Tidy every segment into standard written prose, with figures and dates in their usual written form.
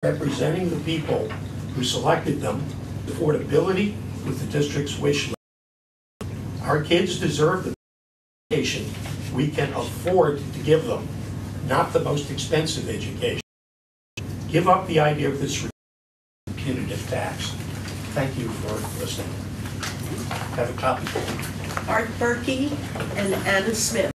representing the people who selected them, affordability with the district's wish list. Our kids deserve the education we can afford to give them, not the most expensive education. Give up the idea of this punitive tax. Thank you for listening. Have a copy. Art Berkey and Anna Smith.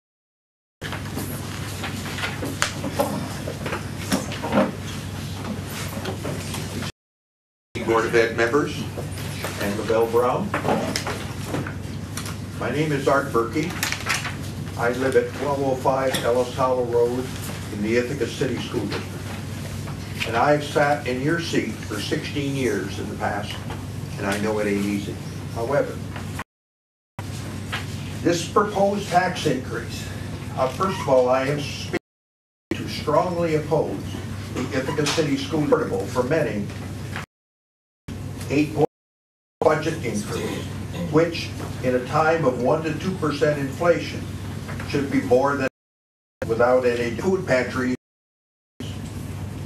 Board of Ed members and LaBelle Brown. My name is Art Berkey. I live at 1205 Ellis Hollow Road in the Ithaca City School District. And I've sat in your seat for 16 years in the past, and I know it ain't easy. However, this proposed tax increase, first of all, I am speaking to strongly oppose the Ithaca City School District for many 8% budget increase, which in a time of 1 to 2% inflation should be more than without any food pantry.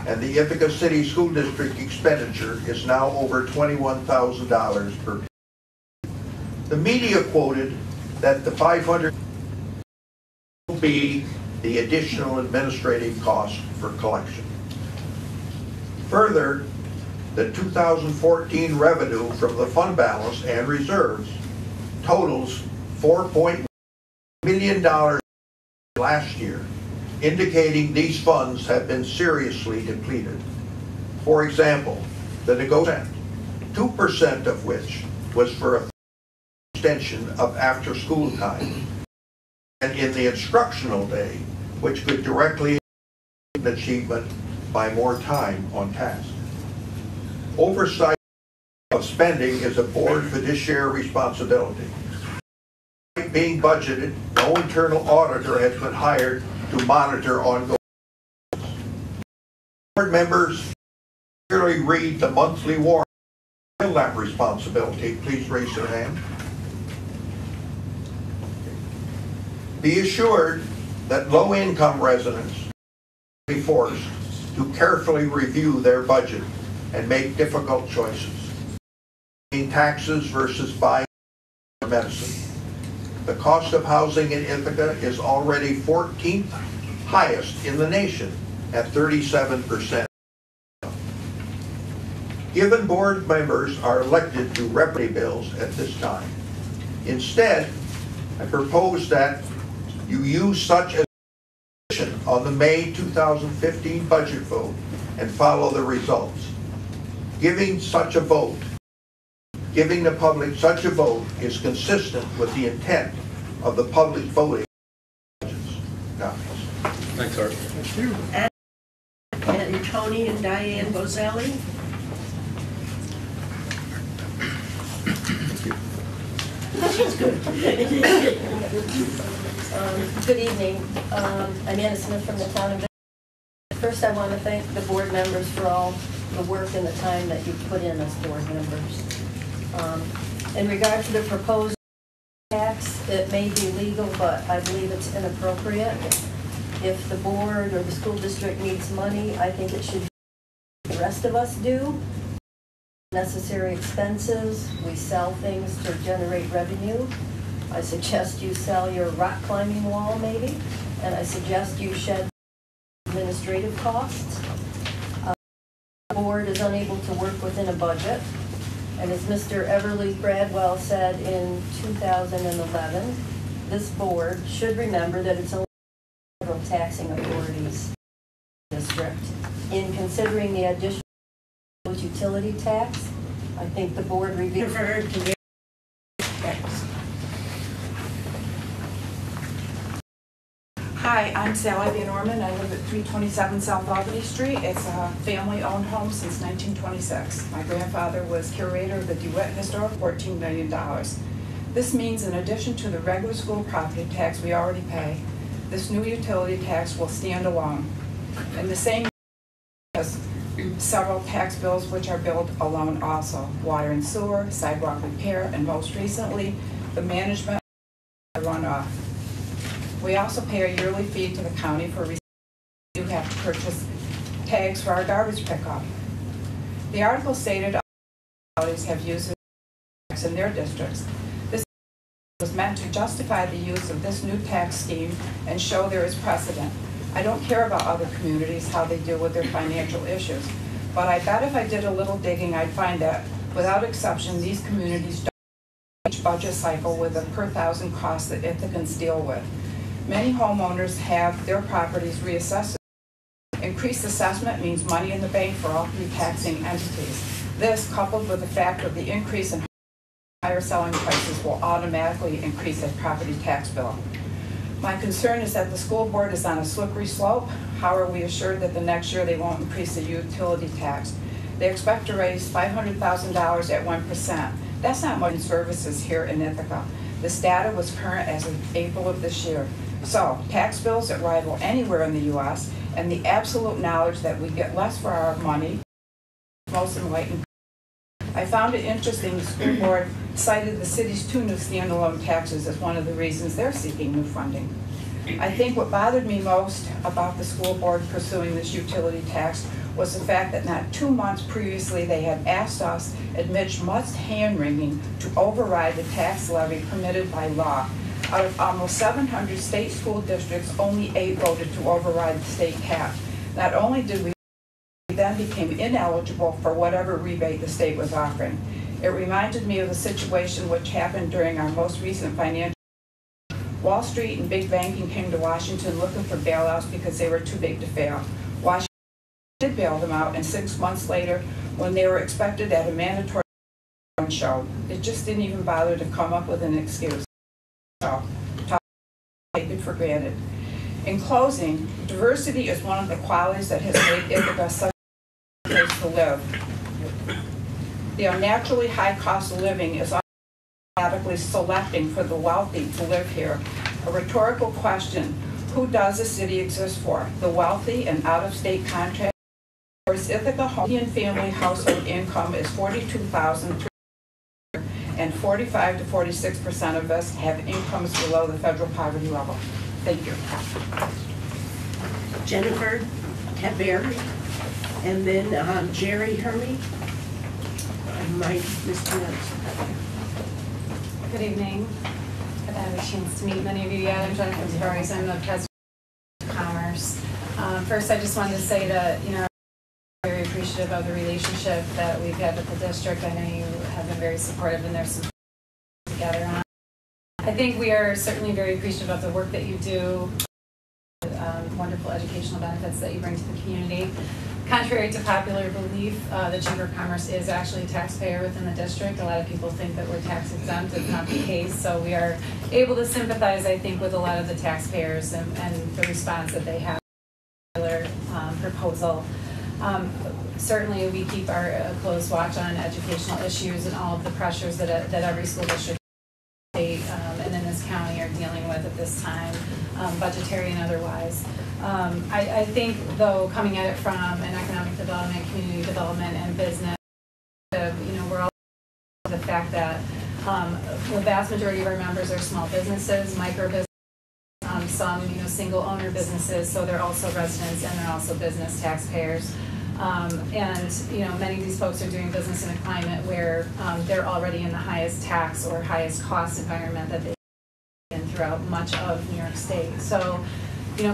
And the Ithaca City School District expenditure is now over $21,000 per. The media quoted that the $500 will be the additional administrative cost for collection. Further, the 2014 revenue from the fund balance and reserves totals $4.1 million last year, indicating these funds have been seriously depleted. For example, the negotiation, 2% of which was for a extension of after-school time, and in the instructional day, which could directly achievement by more time on task. Oversight of spending is a board fiduciary responsibility. Being budgeted, no internal auditor has been hired to monitor ongoing. Board members clearly read the monthly warrant. Fill that responsibility. Please raise your hand. Be assured that low-income residents will be forced to carefully review their budget and make difficult choices. Paying taxes versus buying medicine. The cost of housing in Ithaca is already 14th highest in the nation at 37%. Given board members are elected to represent bills at this time. Instead, I propose that you use such a position on the May 2015 budget vote and follow the results. Giving the public such a vote is consistent with the intent of the public voting. Thanks, Art. Thank you. And Tony and Diane Bozelli. She's good. Good evening. I'm Anna Smith from the town of. First, I want to thank the board members for all the work and the time that you put in as board members. In regard to the proposed tax, it may be legal, but I believe it's inappropriate. If the board or the school district needs money, I think it should be what the rest of us do. Necessary expenses, we sell things to generate revenue. I suggest you sell your rock climbing wall maybe, and I suggest you shed administrative costs. The board is unable to work within a budget, and as Mr. Everly Bradwell said in 2011, this board should remember that it's only federal taxing authorities district. In considering the additional utility tax, I think the board reviewed. Hi, I'm Sally Van Orman. I live at 327 South Albany Street. It's a family-owned home since 1926. My grandfather was curator of the DeWitt Historic, $14 million. This means in addition to the regular school property tax we already pay, this new utility tax will stand alone. And the same has several tax bills which are billed alone also. Water and sewer, sidewalk repair, and most recently, the management runoff. We also pay a yearly fee to the county for recycling. We do have to purchase tags for our garbage pickup. The article stated municipalities have used tax in their districts. This was meant to justify the use of this new tax scheme and show there is precedent. I don't care about other communities, how they deal with their financial issues, but I bet if I did a little digging, I'd find that, without exception, these communities don't each budget cycle with a per thousand cost that Ithacans deal with. Many homeowners have their properties reassessed. Increased assessment means money in the bank for all three taxing entities. This, coupled with the fact of the increase in higher selling prices, will automatically increase a property tax bill. My concern is that the school board is on a slippery slope. How are we assured that the next year they won't increase the utility tax? They expect to raise $500,000 at 1%. That's not much in services here in Ithaca. This data was current as of April of this year. So, tax bills that rival anywhere in the U.S. and the absolute knowledge that we get less for our money, most enlightened. I found it interesting the school board cited the city's two new standalone taxes as one of the reasons they're seeking new funding. I think what bothered me most about the school board pursuing this utility tax was the fact that not 2 months previously they had asked us, amidst much hand-wringing, to override the tax levy permitted by law. Out of almost 700 state school districts, only 8 voted to override the state cap. Not only did we then became ineligible for whatever rebate the state was offering. It reminded me of a situation which happened during our most recent financial. Wall Street and big banking came to Washington looking for bailouts because they were too big to fail. Washington did bail them out, and 6 months later, when they were expected at a mandatory show, it just didn't even bother to come up with an excuse. So, take it for granted. In closing, diversity is one of the qualities that has made Ithaca such a place to live. The unnaturally high cost of living is automatically selecting for the wealthy to live here. A rhetorical question, who does the city exist for? The wealthy and out-of-state contractors? Or is Ithaca median family household income is $42,300, and 45 to 46% of us have incomes below the federal poverty level. Thank you. Jennifer Taberry, and then Jerry Hermy. I might mispronounce that. Good evening. I've had a chance to meet many of you yet. I'm Jennifer Taberry. I'm the president of Commerce. First, I just wanted to say that, I'm very appreciative of the relationship that we've had with the district. I know you have been very supportive, and there's some together on. I think we are certainly very appreciative of the work that you do, wonderful educational benefits that you bring to the community. Contrary to popular belief, the Chamber of Commerce is actually a taxpayer within the district. A lot of people think that we're tax exempt. It's not the case. So we are able to sympathize, I think, with a lot of the taxpayers and the response that they have to the proposal. Certainly, we keep a close watch on educational issues and all of the pressures that every school district and in this county are dealing with at this time, budgetary and otherwise. I think, though, coming at it from an economic development, community development, and business, we're all the fact that the vast majority of our members are small businesses, micro businesses, some single owner businesses, so they're also residents and they're also business taxpayers. Many of these folks are doing business in a climate where they're already in the highest tax or highest cost environment that they've been throughout much of New York State. So,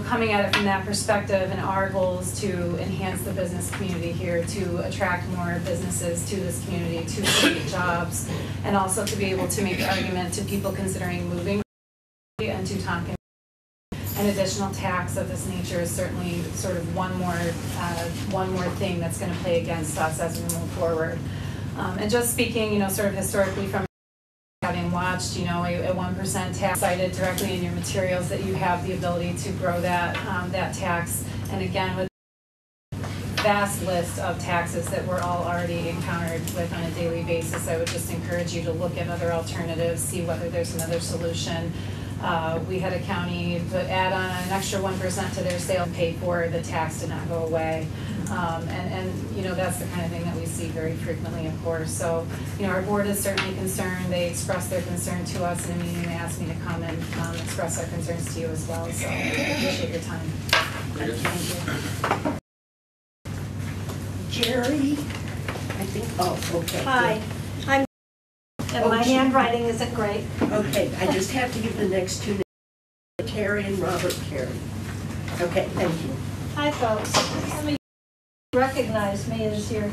coming at it from that perspective, and our goal is to enhance the business community here, to attract more businesses to this community, to create jobs, and also to be able to make the argument to people considering moving and to Tompkins. An additional tax of this nature is certainly sort of one more thing that's going to play against us as we move forward. And just speaking, sort of historically from having watched, a 1% tax cited directly in your materials, that you have the ability to grow that tax. And again, with a vast list of taxes that we're all already encountered with on a daily basis, I would just encourage you to look at other alternatives, see whether there's another solution. We had a county add on an extra 1% to their sale and pay for the tax did not go away. That's the kind of thing that we see very frequently, of course. So, our board is certainly concerned. They expressed their concern to us in a meeting. They asked me to come and express our concerns to you as well. So, I appreciate your time. Thank you. Jerry think, oh, okay. Hi, I'm, and my handwriting isn't great. Okay, I just have to give the next two names, Terry and Robert Carey. Okay, thank you. Hi, folks. Some of you recognize me as your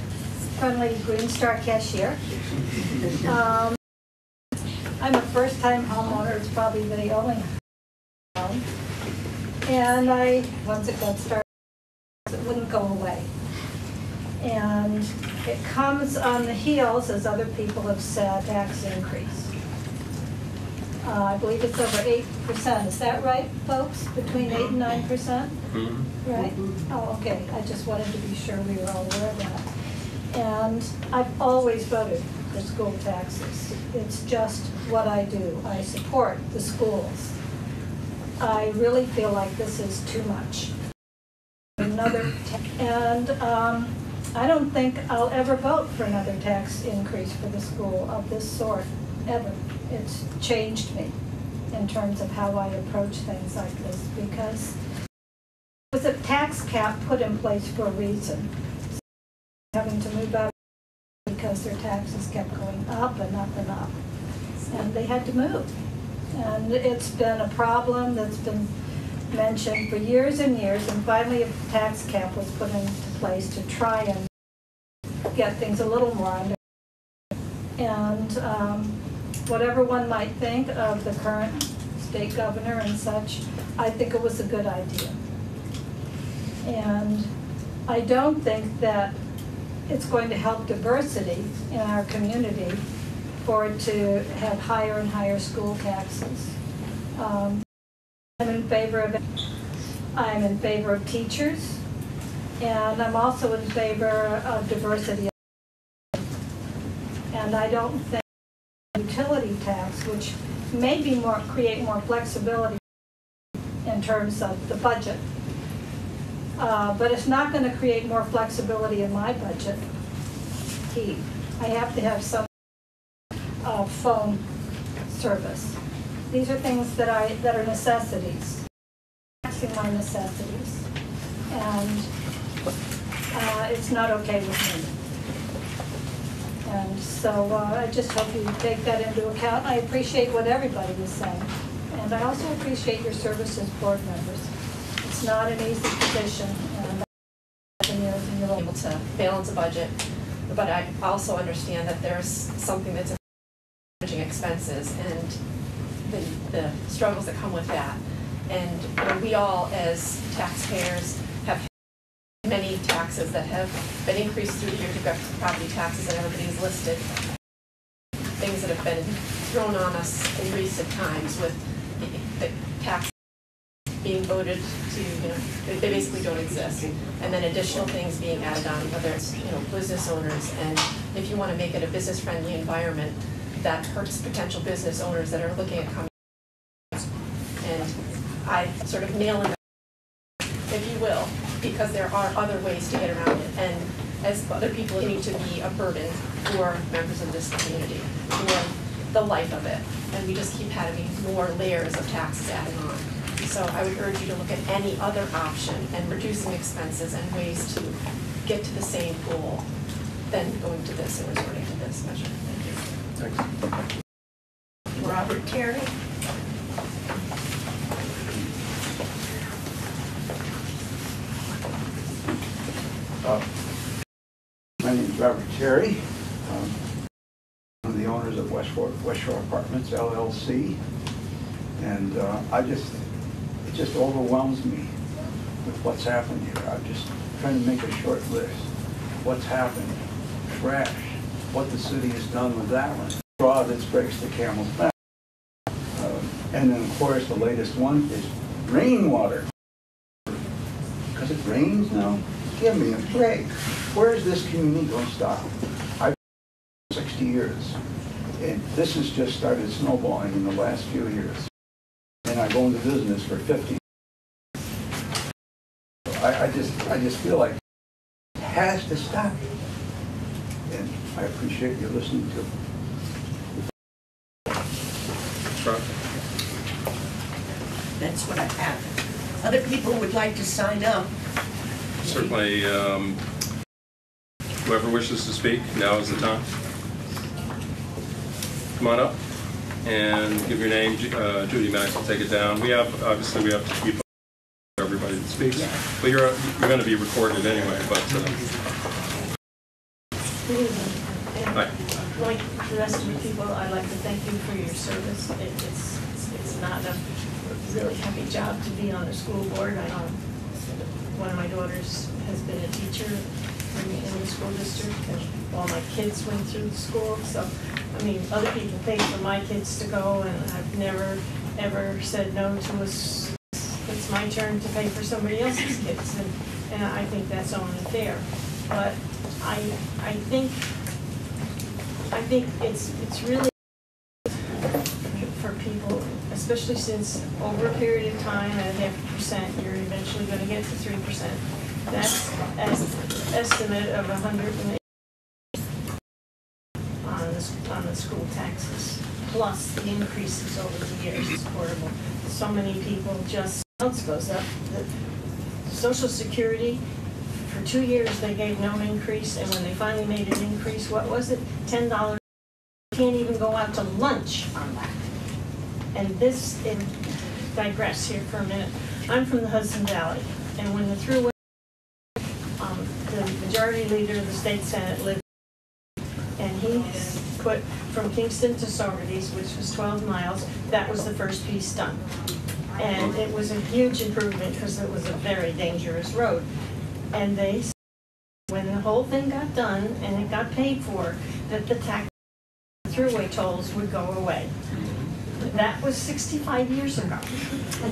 friendly Green Star cashier. I'm a first-time homeowner. It's probably the only home. And once it got started, it wouldn't go away. And it comes on the heels, as other people have said, tax increase. I believe it's over 8%. Is that right, folks? Between 8 and 9%? Mm-hmm. Right? Oh, okay. I just wanted to be sure we were all aware of that. And I've always voted for school taxes. It's just what I do. I support the schools. I really feel like this is too much. I don't think I'll ever vote for another tax increase for the school of this sort, ever. It's changed me in terms of how I approach things like this, because it was a tax cap put in place for a reason. Having to move out because their taxes kept going up and up and up. And they had to move. And it's been a problem that's been mentioned for years and years, and finally a tax cap was put into place to try and get things a little more under. And whatever one might think of the current state governor and such, I think it was a good idea. And I don't think that it's going to help diversity in our community for it to have higher and higher school taxes. I'm in favor of it. I'm in favor of teachers, and I'm also in favor of diversity. And I don't think utility tax, which may be create more flexibility in terms of the budget, but it's not going to create more flexibility in my budget. I have to have some phone service. These are things that are necessities, taxing my necessities, and it's not okay with me. And so I just hope you take that into account. I appreciate what everybody is saying, and I also appreciate your service as board members. It's not an easy position, and you're able to balance a budget, but I also understand that there's something that's managing expenses and the struggles that come with that. And we all, as taxpayers, have many taxes that have been increased through the years. You've got property taxes that everybody's listed, things that have been thrown on us in recent times with the tax being voted to, they basically don't exist. And then additional things being added on, whether it's, business owners. And if you want to make it a business-friendly environment, that hurts potential business owners that are looking at coming. And I sort of nail it, if you will, because there are other ways to get around it. And as other people need to be a burden for members of this community, for the life of it. And we just keep having more layers of taxes added on. So I would urge you to look at any other option and reducing expenses and ways to get to the same goal than going to this and resorting to this measure. Thank you. Thanks. Robert Terry. My name is Robert Terry. I'm the owners of West Shore Apartments, LLC. And it just overwhelms me with what's happened here. I'm just trying to make a short list. What's happened? Trash. What the city has done with that one. Straw that breaks the camel's back. And then, of course, the latest one is rainwater. Because it rains now? Give me a break. Where is this community going to stop? I've been 60 years. And this has just started snowballing in the last few years. And I've owned the business for 50 years. I just feel like it has to stop. And I appreciate you listening to me. That's what I have. Other people would like to sign up. Certainly. Whoever wishes to speak, now is the time. Come on up and give your name. Judy Max will take it down. Obviously we have to keep everybody that speaks, but you're going to be recorded anyway. But Good evening. And hi. like the rest of the people, I'd like to thank you for your service. It's not a really happy job to be on the school board. I know one of my daughters has been a teacher in the school district, and all my kids went through the school. So, I mean, other people paid for my kids to go, and I've never, ever said no to us. It's my turn to pay for somebody else's kids, and I think that's only fair. But I think it's really for people, especially since over a period of time at 0.5%, you're eventually going to get to 3%. That's an estimate of 180 on the school taxes, plus the increases over the years. It's horrible. So many people just else goes up. The Social Security, for 2 years they gave no increase, and when they finally made an increase, what was it? $10. You can't even go out to lunch on that. And this, digress here for a minute. I'm from the Hudson Valley, and when the thruway, the majority leader of the state senate lived, and he put from Kingston to Saugerties, which was 12 miles, that was the first piece done. And it was a huge improvement because it was a very dangerous road. And they said when the whole thing got done and it got paid for, that the thruway tolls would go away. That was 65 years ago.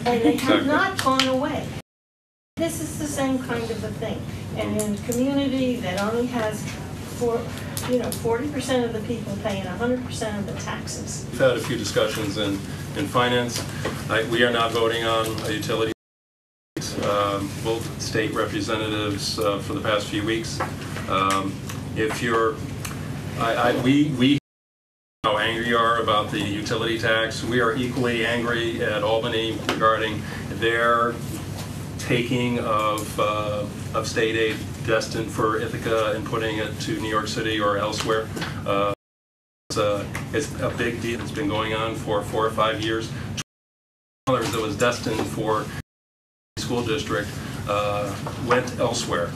And they have not gone away. This is the same kind of a thing. And in a community that only has 40% of the people paying 100% of the taxes. We've had a few discussions in finance. We are not voting on a utility. Both state representatives for the past few weeks. If you're, we how angry you are about the utility tax. We are equally angry at Albany regarding their taking of state aid destined for Ithaca and putting it to New York City or elsewhere. It's a big deal. It's been going on for 4 or 5 years. $20 that was destined for the school district went elsewhere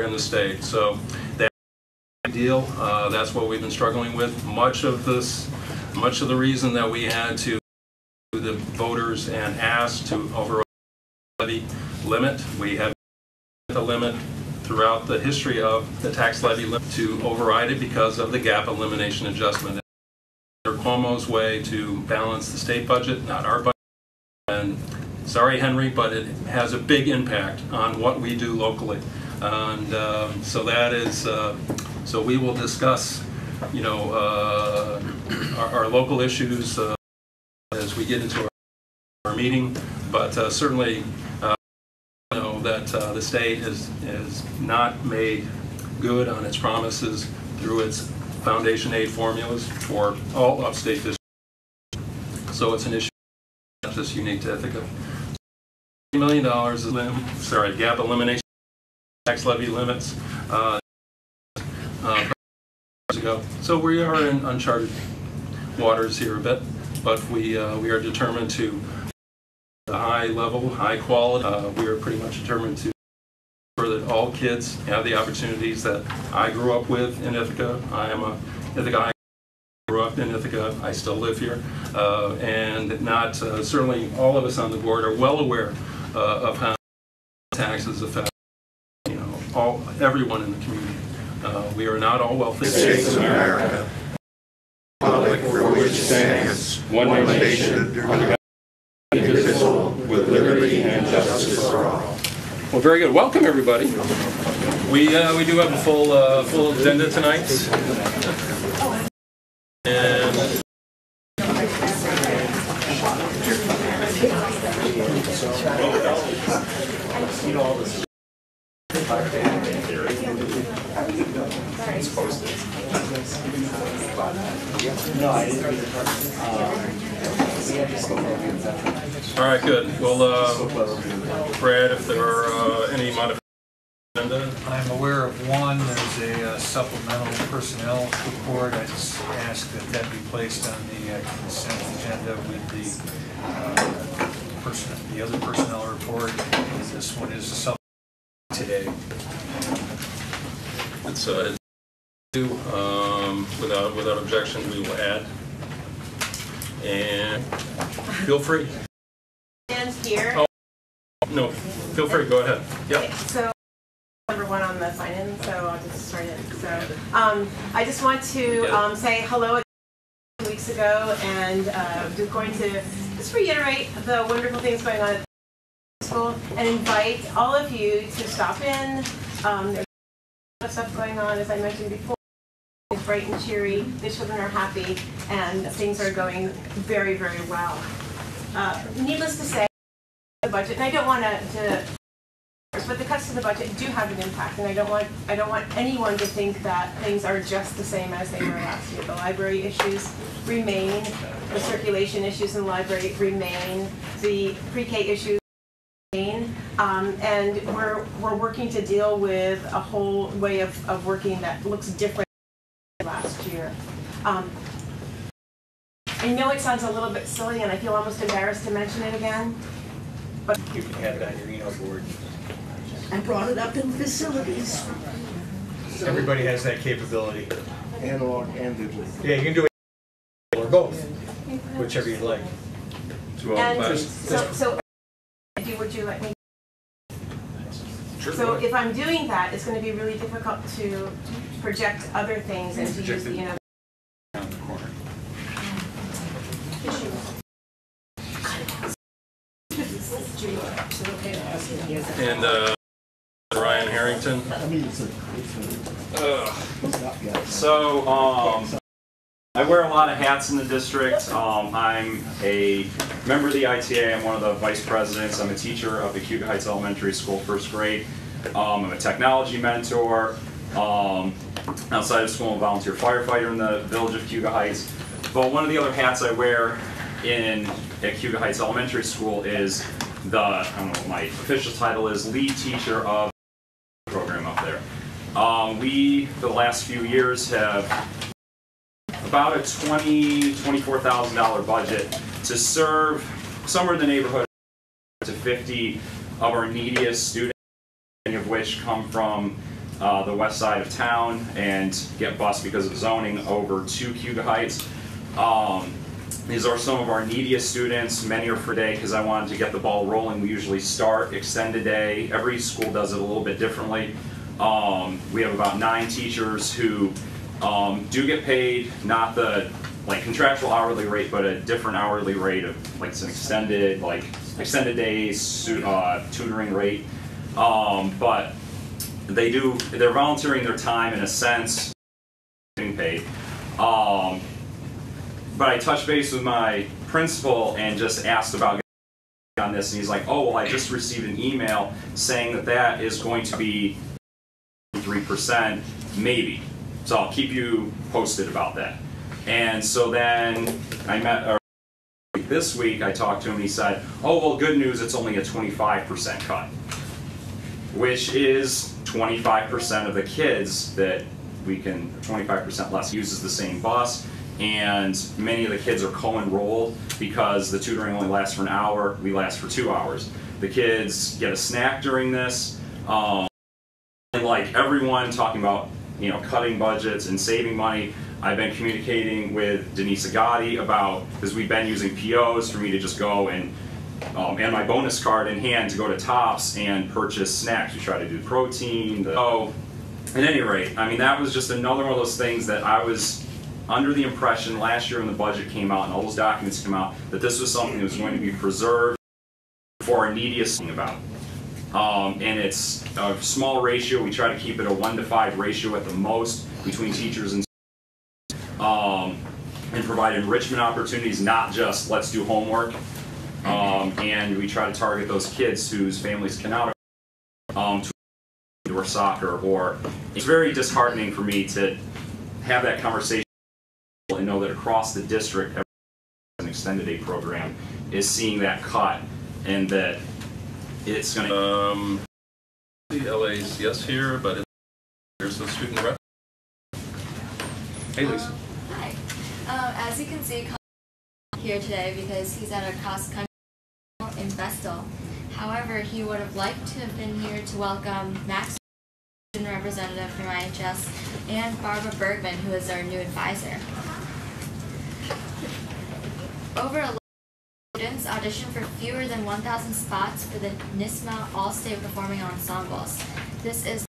in the state. So that's a big deal. That's what we've been struggling with. Much of the reason that we had to the voters and asked to override the levy limit. We have the limit throughout the history of the tax levy limit to override it because of the gap elimination adjustment. Cuomo's way to balance the state budget, not our budget. And sorry, Henry, but it has a big impact on what we do locally. And so that is, so we will discuss, our local issues as we get into our meeting. But certainly, that the state has not made good on its promises through its foundation aid formulas for all upstate districts. So it's an issue not just unique to Ithaca. $1 million is gap elimination tax levy limits years ago. So we are in uncharted waters here a bit, but we are determined to the high level, high quality. We are pretty much determined to ensure that all kids have the opportunities that I grew up with in Ithaca. I am a Ithaca. I grew up in Ithaca. I still live here, and not certainly all of us on the board are well aware of how taxes affect everyone in the community. We are not all wealthy. States of America, republic for which stands one nation under indivisible, with liberty and justice for all. Well, very good. Welcome, everybody. We do have a full agenda tonight. And all right, good. Well, Brad, if there are any modifications, I'm aware of one. There's supplemental personnel report. I just ask that that be placed on the consent agenda with the other personnel report. This one is a supplement today. It's without objection, we will add. And feel free. Stands here. Oh, no, feel free, go ahead. Yep. Okay, so number one on the sign-in, so I'll just start it. So I just want to say hello 2 weeks ago, and just going to just reiterate the wonderful things going on at the school and invite all of you to stop in. There's a lot of stuff going on, as I mentioned before. It's bright and cheery, the children are happy, and things are going very, very well. Needless to say, the budget, and I don't want to, but the cuts to the budget do have an impact, and I don't want anyone to think that things are just the same as they were last year. The library issues remain, the circulation issues in the library remain, the pre-K issues remain, and we're working to deal with a whole way of working that looks different than last year. I know it sounds a little bit silly, and I feel almost embarrassed to mention it again, but you can have it on your email board. I brought it up in facilities. So everybody has that capability. Analog and digital. Yeah, you can do it or both, whichever you'd like. And so would you let me? Sure, so if I'm doing that, it's going to be really difficult to project other things and to use the, down the corner. And Ryan Harrington. So I wear a lot of hats in the district. I'm a member of the ITA. I'm one of the vice presidents. I'm a teacher of the Cuba Heights Elementary School, first grade. I'm a technology mentor. Outside of school, I'm a volunteer firefighter in the village of Cuba Heights. But one of the other hats I wear at Cuba Heights Elementary School is I don't know what my official title is, lead teacher of the program up there. We, for the last few years, have about a $24,000 budget to serve somewhere in the neighborhood to 50 of our neediest students, many of which come from the west side of town and get bused because of zoning over to Cuba Heights. These are some of our neediest students. Many are for day because I wanted to get the ball rolling. We usually start extended day. Every school does it a little bit differently. We have about 9 teachers who do get paid, not the contractual hourly rate, but a different hourly rate of it's an extended days tutoring rate. But they're volunteering their time in a sense, getting paid. But I touched base with my principal and just asked about on this, and he's like, "Oh, well, I just received an email saying that is going to be 3%, maybe. So I'll keep you posted about that." And so then I met this week. I talked to him, and he said, "Oh, well, good news. It's only a 25% cut, which is 25% of the kids that we can 25% less uses the same bus." And many of the kids are co-enrolled because the tutoring only lasts for an hour, we last for 2 hours. The kids get a snack during this, and everyone talking about cutting budgets and saving money. I've been communicating with Denise Agati about, because we've been using POs for me to just go and my bonus card in hand to go to Tops and purchase snacks. We try to do protein. So at any rate, I mean, that was just another one of those things that I was under the impression last year when the budget came out and all those documents came out that this was something that was going to be preserved for our neediest thing about. And it's a small ratio. We try to keep it a 1-to-5 ratio at the most between teachers and provide enrichment opportunities, not just let's do homework. And we try to target those kids whose families cannot or soccer, or it's very disheartening for me to have that conversation and know that across the district, an extended day program is seeing that cut, and that it's going to. The LA's yes here, but there's the student rep. Hey, Lisa. Hi. As you can see, Colin's here today because he's at a cross-country in Vestal. However, he would have liked to have been here to welcome Max, student representative from IHS, and Barbara Bergman, who is our new advisor. Over 11 students auditioned for fewer than 1,000 spots for the NISMA All-State Performing Ensembles. This is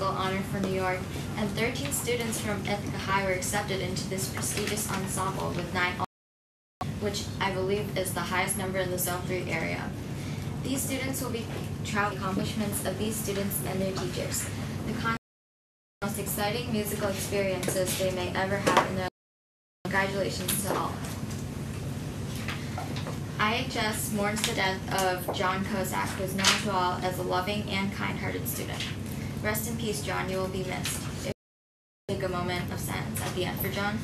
honor for New York, and 13 students from Ithaca High were accepted into this prestigious ensemble with 9, which I believe is the highest number in the Zone 3 area. These students will be traveling accomplishments of these students and their teachers. The concert is the most exciting musical experiences they may ever have in their lives. Congratulations to all. IHS mourns the death of John Kozak, who is known to all as a loving and kind-hearted student. Rest in peace, John. You will be missed. Take a moment of silence at the end for John.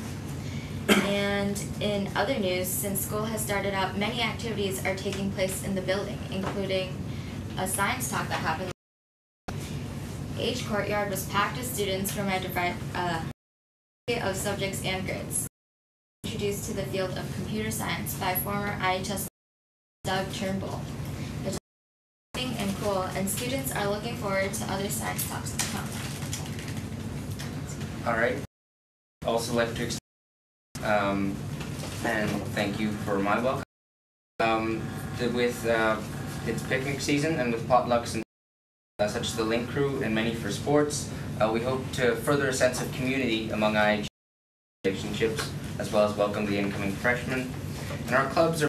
And in other news, since school has started up, many activities are taking place in the building, including a science talk that happened. H Courtyard was packed with students from a variety of subjects and grades. Introduced to the field of computer science by former IHS Doug Turnbull. And cool, and students are looking forward to other science talks to come. All right. Also like to extend and thank you for my welcome. With it's picnic season and with potlucks and such as the Link Crew and many for sports, we hope to further a sense of community among IHS relationships, as well as welcome the incoming freshmen. And our clubs are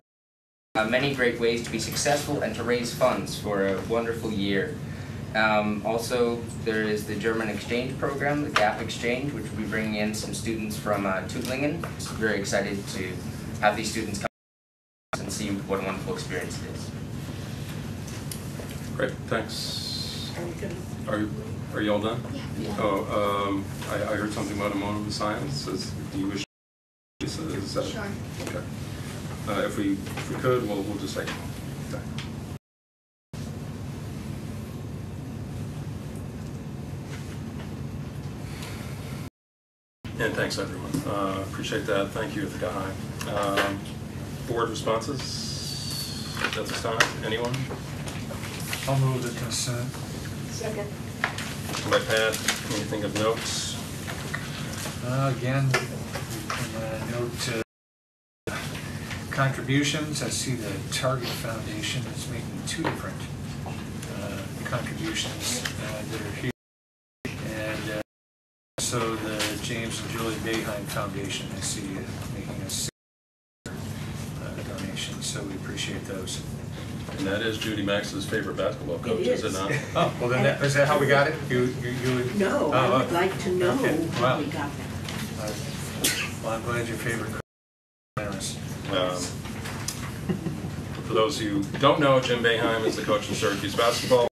many great ways to be successful and to raise funds for a wonderful year. Also, there is the German exchange program, the GAP exchange, which will be bringing in some students from Tuttlingen. Very excited to have these students come and see what a wonderful experience it is. Great, thanks. Are we good? Are you all done? Yeah. Oh, I heard something about a moment of silence. Do you wish? Is that Sure. Okay. If we could, we'll just take it. Okay. And thanks, everyone. Appreciate that. Thank you, Ithaca High. Board responses at this time. Anyone? I'll move the consent. Second. By Pat, anything of notes? Again, we can note contributions. I see the Target Foundation is making 2 different contributions that are here. And also the James and Julie Boeheim Foundation, I see making a 6 donation, so we appreciate those. And that is Judy Max's favorite basketball coach, is it not? Oh, well then, is that how we got it? You would? No, I would like to know how we got that. Well, I'm glad your favorite coach is generous. For those who don't know, Jim Boeheim is the coach of Syracuse basketball.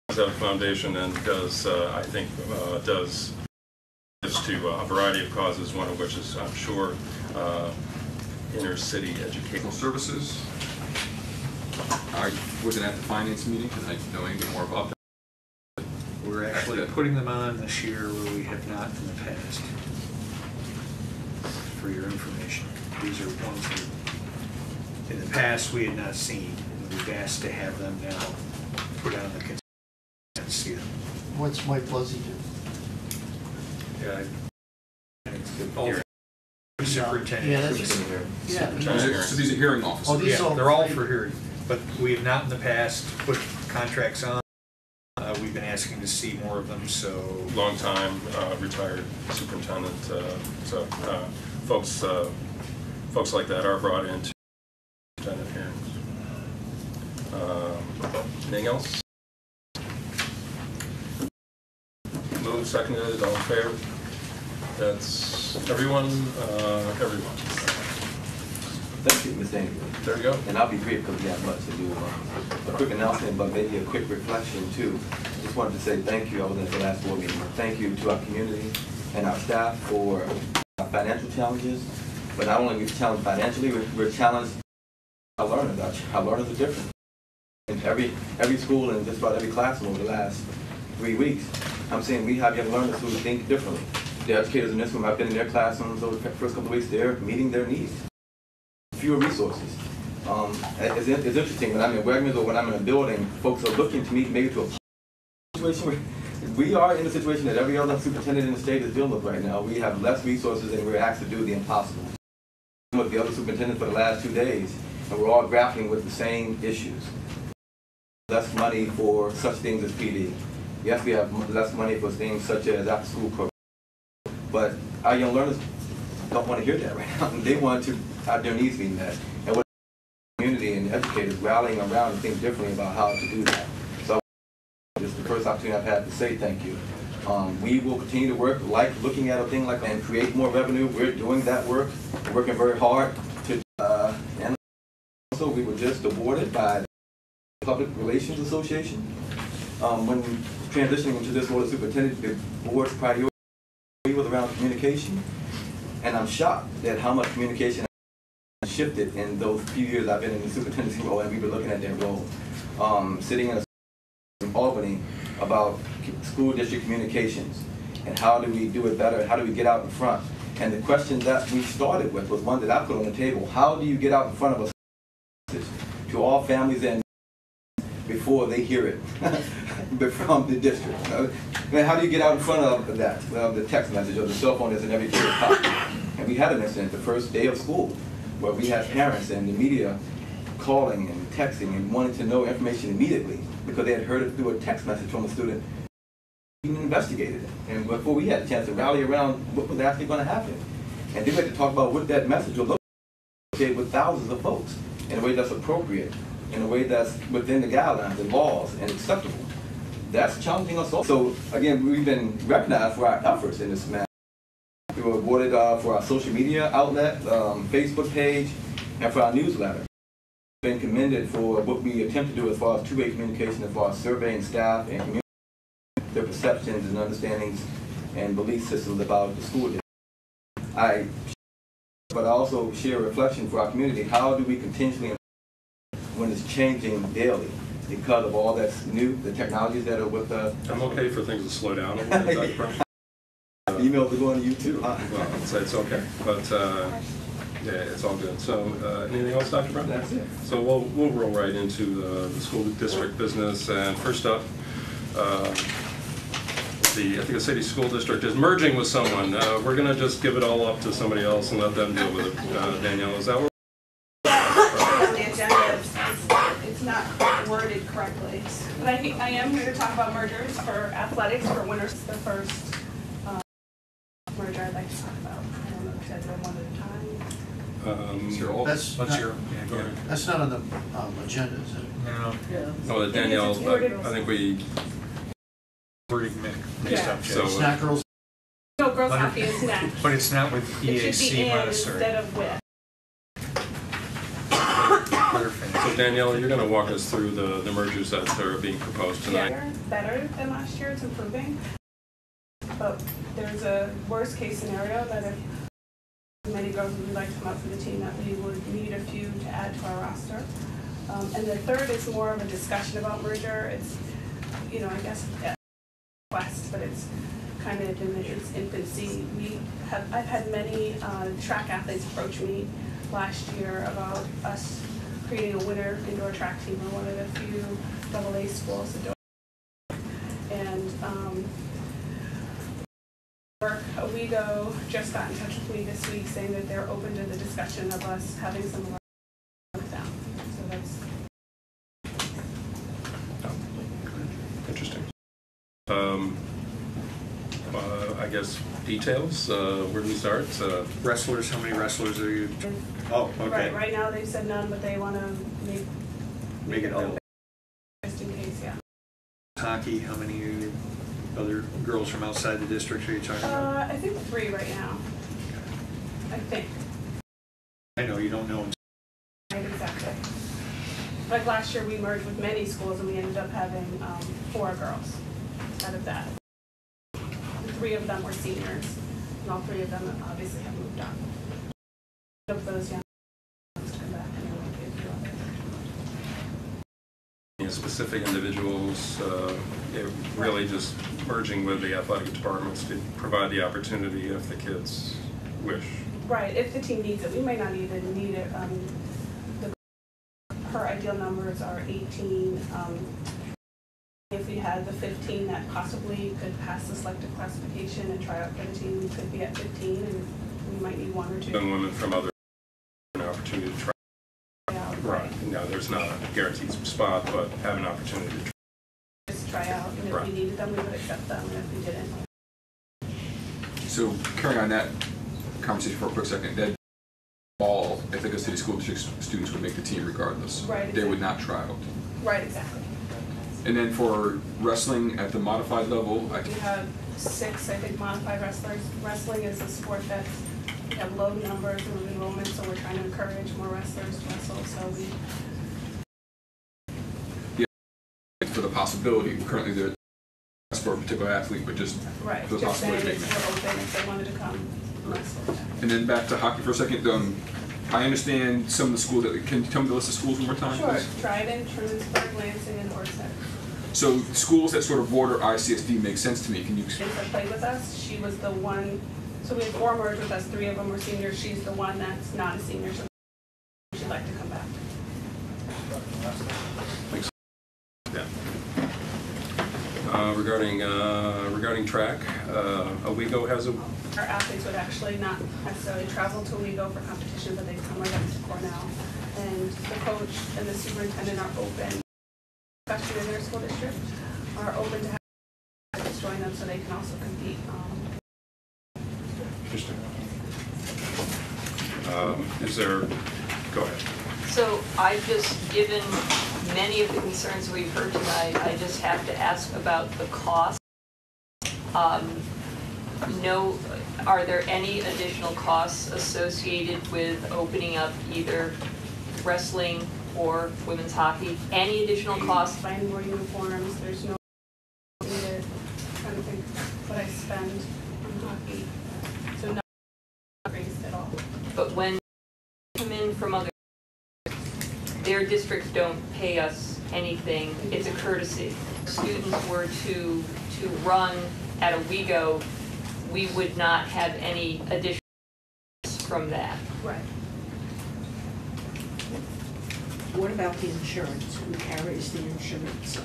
He has a foundation and does, I think, does this to a variety of causes, one of which is, I'm sure, inner city educational services. I wasn't at the finance meeting. Can I know anything more about that? We're actually putting them on this year where we have not in the past. For your information, these are ones that in the past we had not seen. We've asked to have them now put on the consent and see them. What's Mike Luzzy do? Yeah. Superintendent. Yeah, that's So these are hearing officers. Oh, these Yeah, they're all for hearing, but we have not in the past put contracts on. We've been asking to see more of them, so. long time retired superintendent. So folks like that are brought into superintendent hearings. Anything else? Moved, seconded, all in favor? That's everyone. Everyone. Thank you, Ms. Andrews. There you go. And I'll be brief because we have much to do. A quick announcement, but maybe a quick reflection too. Just wanted to say thank you. I was at the last board meeting. Thank you to our community and our staff for our financial challenges. But not only are we challenged financially, we're challenged our learners. Our learners are different. In every school and just about every classroom over the last 3 weeks, I'm saying we have young learners who think differently. the educators in this room, I've been in their classrooms over the first couple of weeks, they're meeting their needs. Fewer resources. It's interesting when I'm in Wegmans or when I'm in a building, folks are looking to me maybe to a situation where we are in the situation that every other superintendent in the state is dealing with right now. We have less resources and we're asked to do the impossible. With the other superintendent for the last 2 days, and we're all grappling with the same issues. Less money for such things as PD. Yes, we have less money for things such as after-school programs. But our young learners don't want to hear that right now. They want to have their needs being met. And what the community and educators rallying around and think differently about how to do that. So this is the first opportunity I've had to say thank you. We will continue to work, like looking at a thing like that and create more revenue. We're doing that work. We're working very hard to, and also we were just awarded by the Public Relations Association. When transitioning into this role as superintendent, the board's priority was around communication. And I'm shocked at how much communication shifted in those few years I've been in the superintendency role, and we were looking at their role. Sitting in Albany about school district communications and how do we do it better, how do we get out in front. And the question that we started with was one that I put on the table. How do you get out in front of a to all families and before they hear it from the district? How do you get out in front of that? Well, the text message or the cell phone is in every kid's pocket. And we had an incident the first day of school where we had parents and the media calling and texting and wanting to know information immediately because they had heard it through a text message from a student. We investigated it, and before we had a chance to rally around what was actually going to happen. And then we had to talk about what that message will look like with thousands of folks in a way that's appropriate, in a way that's within the guidelines and laws and acceptable. That's challenging us all. So again, we've been recognized for our efforts in this matter. We were awarded for our social media outlet, Facebook page, and for our newsletter. Been commended for what we attempt to do as far as two-way communication, as far as surveying staff and community, their perceptions and understandings and belief systems about the school district. But I also share a reflection for our community. How do we continually improve when it's changing daily because of all that's new, the technologies that are with us? I'm okay for things to slow down a little bit, Dr. Brown. Emails are going to you too, huh? Well, it's okay, but yeah, it's all good. So anything else, Dr. Brown? That's it. So we'll roll right into the school district business. And first up, I think the city school district is merging with someone. We're going to just give it all up to somebody else and let them deal with it. Danielle, is that what? On the agenda, it's not worded correctly. But I am here to talk about mergers for athletics for winners. The first merger I'd like to talk about. I don't know if you guys are one at a time. That's not on the agenda, is it? No. No, Danielle, I think we... Wording mixed up. So, it's not girls. No, girls hockey is next. But it's not with It should be EAC in Montessori. instead of with. So Danielle, you're going to walk us through the mergers that are being proposed tonight. Yeah, better than last year. It's improving. But there's a worst case scenario that if many girls would like to come up for the team, that we would need a few to add to our roster. And the third is more of a discussion about merger. It's, I guess, quest, but it's kind of in its infancy. I've had many track athletes approach me last year about us creating a winter indoor track team. We're one of the few AA schools that do it. And Owego just got in touch with me this week saying that they're open to the discussion of us having some of our with them. So that's Interesting. I guess details. Where do we start? Wrestlers. How many wrestlers are you? Oh, okay. Right now they've said none, but they want to make it open just in case. Yeah. Hockey. How many other girls from outside the district are you talking about? I think 3 right now. I think. I know you don't know. Right, exactly. Like last year, we merged with many schools, and we ended up having 4 girls out of that. 3 of them were seniors, and all 3 of them obviously have moved on. Of those young ones to come back and specific individuals, really just merging with the athletic departments to provide the opportunity if the kids wish. Right, if the team needs it. We may not even need it. Her ideal numbers are 18. If we had the 15 that possibly could pass the selective classification and try out for the team, we could be at 15, and we might need one or two. Young women from other an opportunity to try out. Right. No, there's not a guaranteed spot, but have an opportunity to just try out, and if we needed them, we would accept them, and if we didn't. So carrying on that conversation for a quick second, that all Ithaca City School District students would make the team regardless. Right. They would not try out. Right, exactly. And then for wrestling at the modified level, We have 6, I think, modified wrestlers. Wrestling is a sport that we have low numbers of enrollment, so we're trying to encourage more wrestlers to wrestle. So we. Yeah, for the possibility, currently they're not for a particular athlete, but just Right. for the Just saying possibility. we're open if they wanted to come wrestle. And then back to hockey for a second. I understand some of the schools that can you tell me the list of schools one more time, Sure. please? Trident, Trumansburg, Lansing, and Orsett. So schools that sort of border ICSD make sense to me. Can you? Kids that played with us, she was the one. So we had 4 merged with us. 3 of them were seniors. She's the one that's not a senior, so she'd like to come back. Thanks. Yeah. Regarding track, Owego has a. Our athletes would actually not necessarily travel to Owego for competition, but they'd come right up to Cornell. And the coach and the superintendent are open, especially in their school district, are open to have athletes join them so they can also compete. Interesting. Is there? Go ahead. So I've just given many of the concerns we've heard tonight. I just have to ask about the cost. Are there any additional costs associated with opening up either wrestling or women's hockey? Any additional costs? Buying more uniforms, there's no needed. I'm trying to think what I spend on hockey. So not raised at all. But when they come in from other, their districts don't pay us anything. It's a courtesy. If students were to run at Owego, we would not have any additional from that. Right. What about the insurance? Who carries the insurance?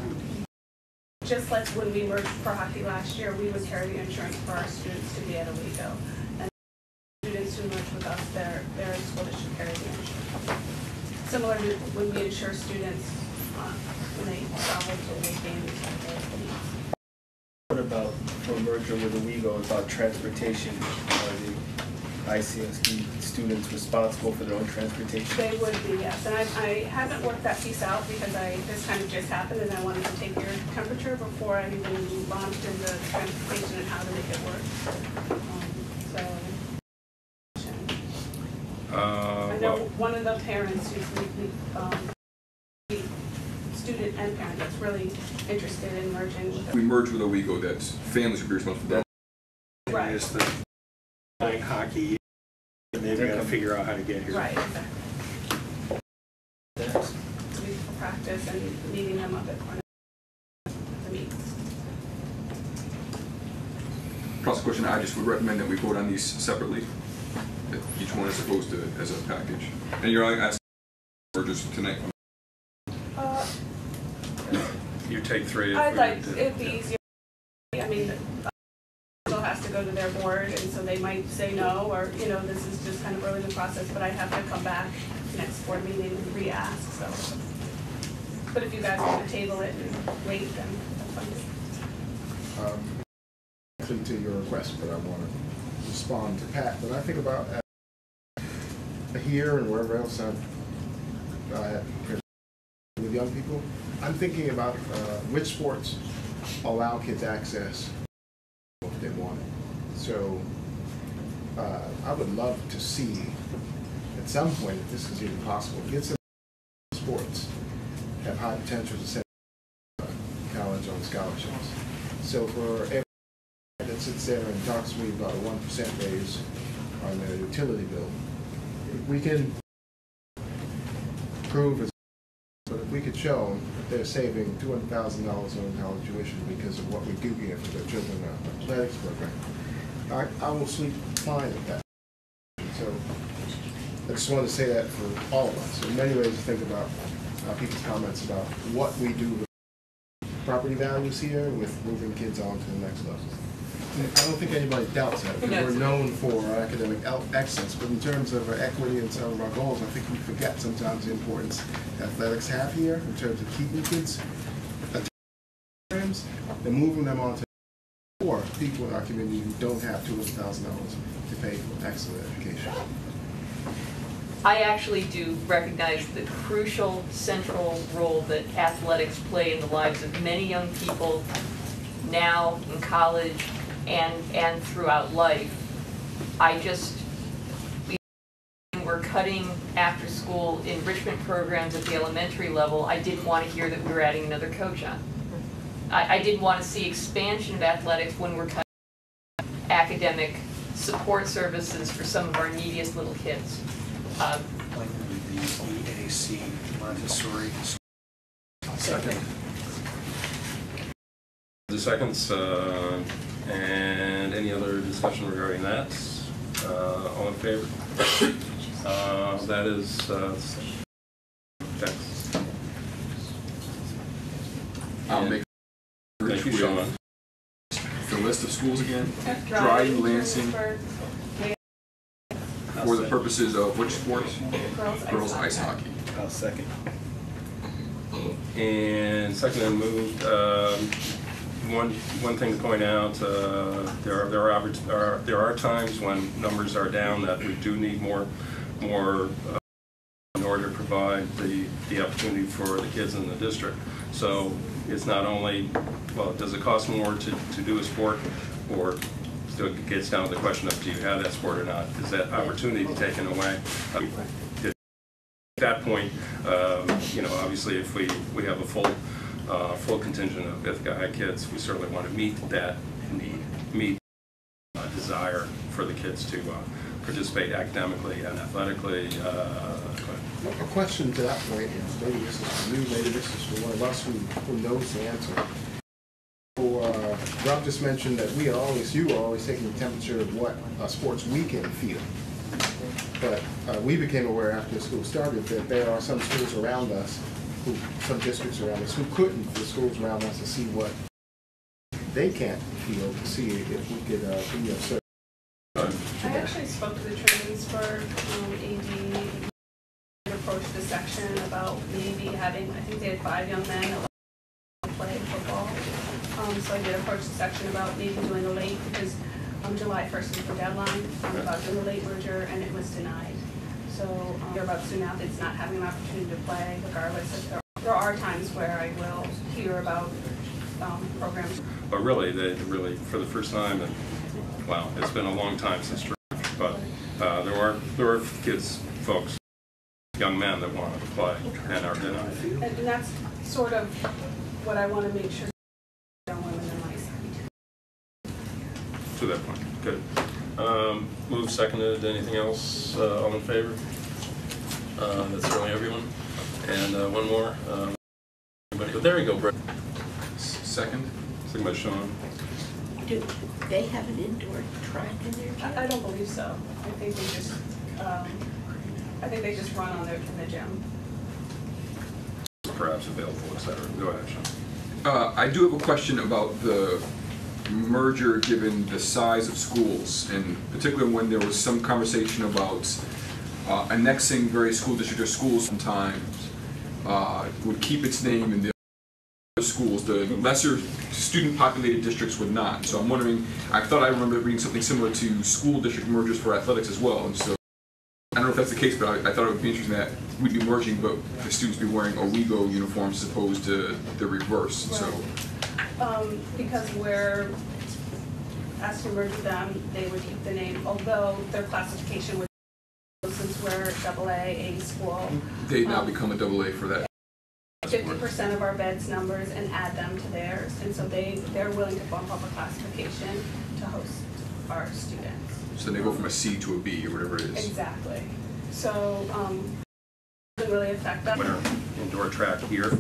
Just like when we merged for hockey last year, we would carry the insurance for our students to be at Owego. And students who merge with us, their school district carries the insurance. Similar to when we insure students when they travel to away games and those. What about for a merger with Owego, about transportation? Are the ICSD students responsible for their own transportation? They would be, yes. And I haven't worked that piece out because this kind of just happened and I wanted to take your temperature before I even launched into transportation and how to make it work. I know one of the parents who's student and parent that's really interested in merging with We merge with Owego, that's families would be responsible for that. Right. It's the playing hockey, and they've got to figure out how to get here. Right, exactly. To be for practice and meeting them up at Cornell to meet. Plus, question, I just would recommend that we vote on these separately. That each one is opposed to as a package. And you're asking mergers tonight. You take 3. I'd like, it'd be easier. I mean, still has to go to their board, and so they might say no, or, this is just kind of early in the process, but I'd have to come back next board meeting and re-ask, so. But if you guys want to table it and wait, then that's fine. Actually to your request, but I want to respond to Pat. When I think about here and wherever else I've with young people, I'm thinking about which sports allow kids access if they want it. So I would love to see at some point, if this is even possible, get some sports have high potential to send college on scholarships. So for every that sits there and talks to me about a 1% raise on their utility bill, if we can prove as But if we could show them that they're saving $200,000 on college tuition because of what we do here for their children athletics program, I will sleep fine at that. So I just wanted to say that for all of us. In many ways to think about people's comments about what we do with property values here with moving kids on to the next level. I don't think anybody doubts that, because we're known for our academic excellence, but in terms of our equity and some of our goals, I think we forget sometimes the importance athletics have here in terms of keeping kids programs and moving them on to poor people in our community who don't have $200,000 to pay for excellent education. I actually do recognize the crucial central role that athletics play in the lives of many young people now in college and throughout life. We're cutting after school enrichment programs at the elementary level. I didn't want to hear that we were adding another coach on. I didn't want to see expansion of athletics when we're cutting academic support services for some of our neediest little kids. The EAC Montessori. Second. The seconds, and any other discussion regarding that? All in favor? That is okay. I'll make thank you, Sean. The list of schools again. Dryden, Lansing. For the purposes of which sports? Girls ice hockey. I'll second. And second and moved. One thing to point out: there are times when numbers are down that we do need more in order to provide the opportunity for the kids in the district. So it's not only, well, does it cost more to do a sport, or so it gets down to the question of, do you have that sport or not? Is that opportunity taken away? At that point, obviously, if we have a full contingent of Ithaca High kids, we certainly want to meet that need, meet desire for the kids to participate academically and athletically. A question to that point, maybe this is for you, maybe this is for one of us who knows the answer. Rob just mentioned that you are always taking the temperature of what a sports weekend feel. But we became aware after school started that there are some schools around us, some districts around us, who couldn't, the schools around us, to see what they can't feel, to see if we could be of service. I actually spoke to the Tradensburg AD, approached the section about maybe having, I think they had 5 young men that play football. So I did approach the section about maybe doing a late, because July 1st is the deadline, about doing a late merger, and it was denied. So they're about student athletes not having an opportunity to play, regardless. There are times where I will hear about programs. But really, for the first time, and wow, it's been a long time since draft, but there are folks, young men that wanted to play and are denied. And that's sort of what I want to make sure young women in my side. To that point, good. Moved, seconded. Anything else? All in favor? That's certainly everyone. And one more. But there you go, Brett. Second. Second by Sean. Do they have an indoor track in there? I don't believe so. I think they just run on in the gym. Perhaps available, etc. Go ahead, Sean. I do have a question about the merger given the size of schools, and particularly when there was some conversation about annexing various school districts or schools sometimes would keep its name in the other schools. The lesser student populated districts would not. So I'm wondering, I thought I remember reading something similar to school district mergers for athletics as well. And so I don't know if that's the case, but I thought it would be interesting that we'd be merging, but the students be wearing Owego uniforms as opposed to the reverse. Right. So. Because we're asked to merge with them, they would keep the name, although their classification would, since we're AA school. They'd now become a AA for that. 50% of our beds numbers and add them to theirs, and so they're willing to bump up a classification to host our students. So they go from a C to a B or whatever it is. Exactly. So it doesn't really affect us. indoor track here.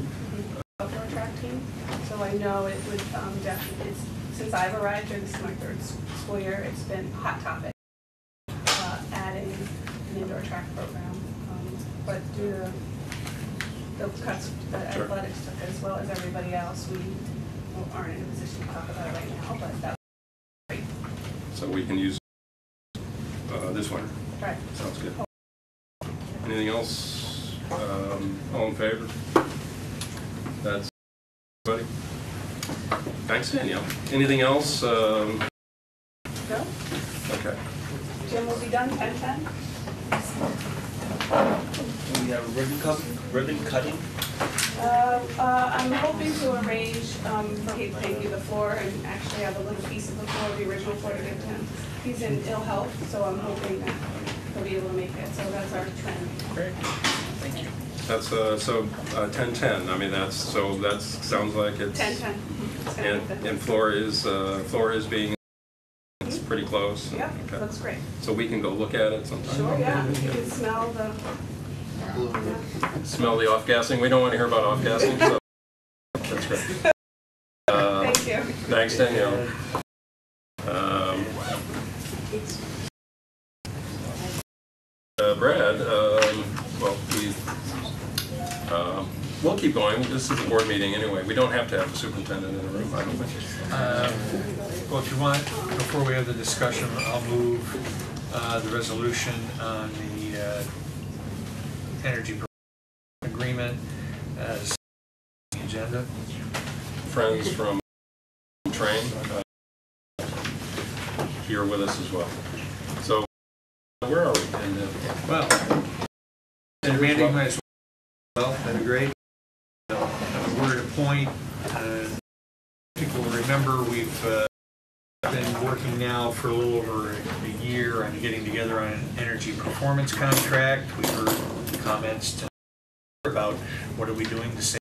Outdoor track team. So I know it would definitely, since I've arrived here, this is my third school year, it's been a hot topic, adding an indoor track program. But due to the cuts that athletics took, as well as everybody else, we aren't in a position to talk about it right now, but that's great. So we can use this winter. Right. Sounds good. Anything else? All in favor? That's everybody. Thanks, Danielle. Anything else? No? Okay. Jim will be done 10:10. We have ribbon cutting. I'm hoping to arrange for Kate to take you the floor and actually have a little piece of the floor, the original floor, to give to him. He's in ill health, so I'm hoping that he'll be able to make it. So that's our trend. Great. Thank you. That's so 10:10. I mean, that sounds like it's 10:10. And floor is being. It's pretty close. Yeah, okay. looks great. So we can go look at it sometime. Sure, yeah. You can smell the. Smell the off-gassing. We don't want to hear about off-gassing. So that's great. Thank you. Thanks, Danielle. Brad, well, we'll keep going. This is a board meeting anyway. We don't have to have the superintendent in the room, I don't think. Well, if you want, before we have the discussion, I'll move the resolution on the energy agreement as the agenda. Friends from Train here with us as well. So where are we? Well, and Mandy might as well, that'd be great. We're at a point, people remember we've been working now for a little over a year on getting together on an energy performance contract. We've heard comments about what are we doing to save.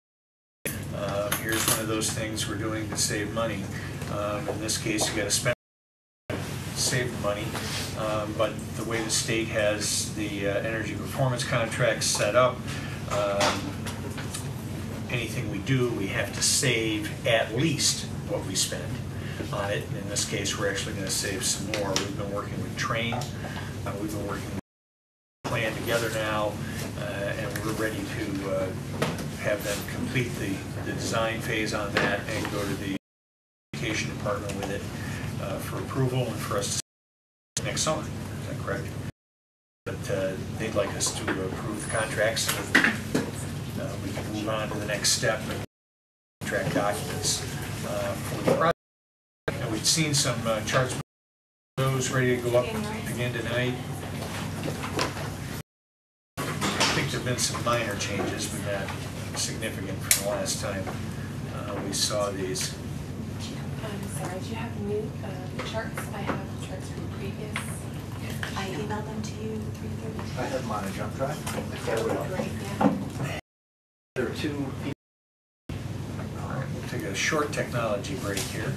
Here's one of those things we're doing to save money. In this case, you got to spend to save the money, but the way the state has the energy performance contracts set up, anything we do, we have to save at least what we spend on it. In this case, we're actually going to save some more. We've been working with Train. We've been working with Plan together now, and we're ready to have them complete the design phase on that and go to the education department with it for approval and for us to next summer. Is that correct? But they'd like us to approve the contracts so that we can move on to the next step and contract documents for the project. And we've seen some charts, those ready to go up again tonight. I think there have been some minor changes, but not significant from the last time we saw these. Sarah, do you have new charts? I have charts from previous. I emailed them to you 3:30. I have them on a jump drive. Great, yeah. There are two people. We'll take a short technology break here.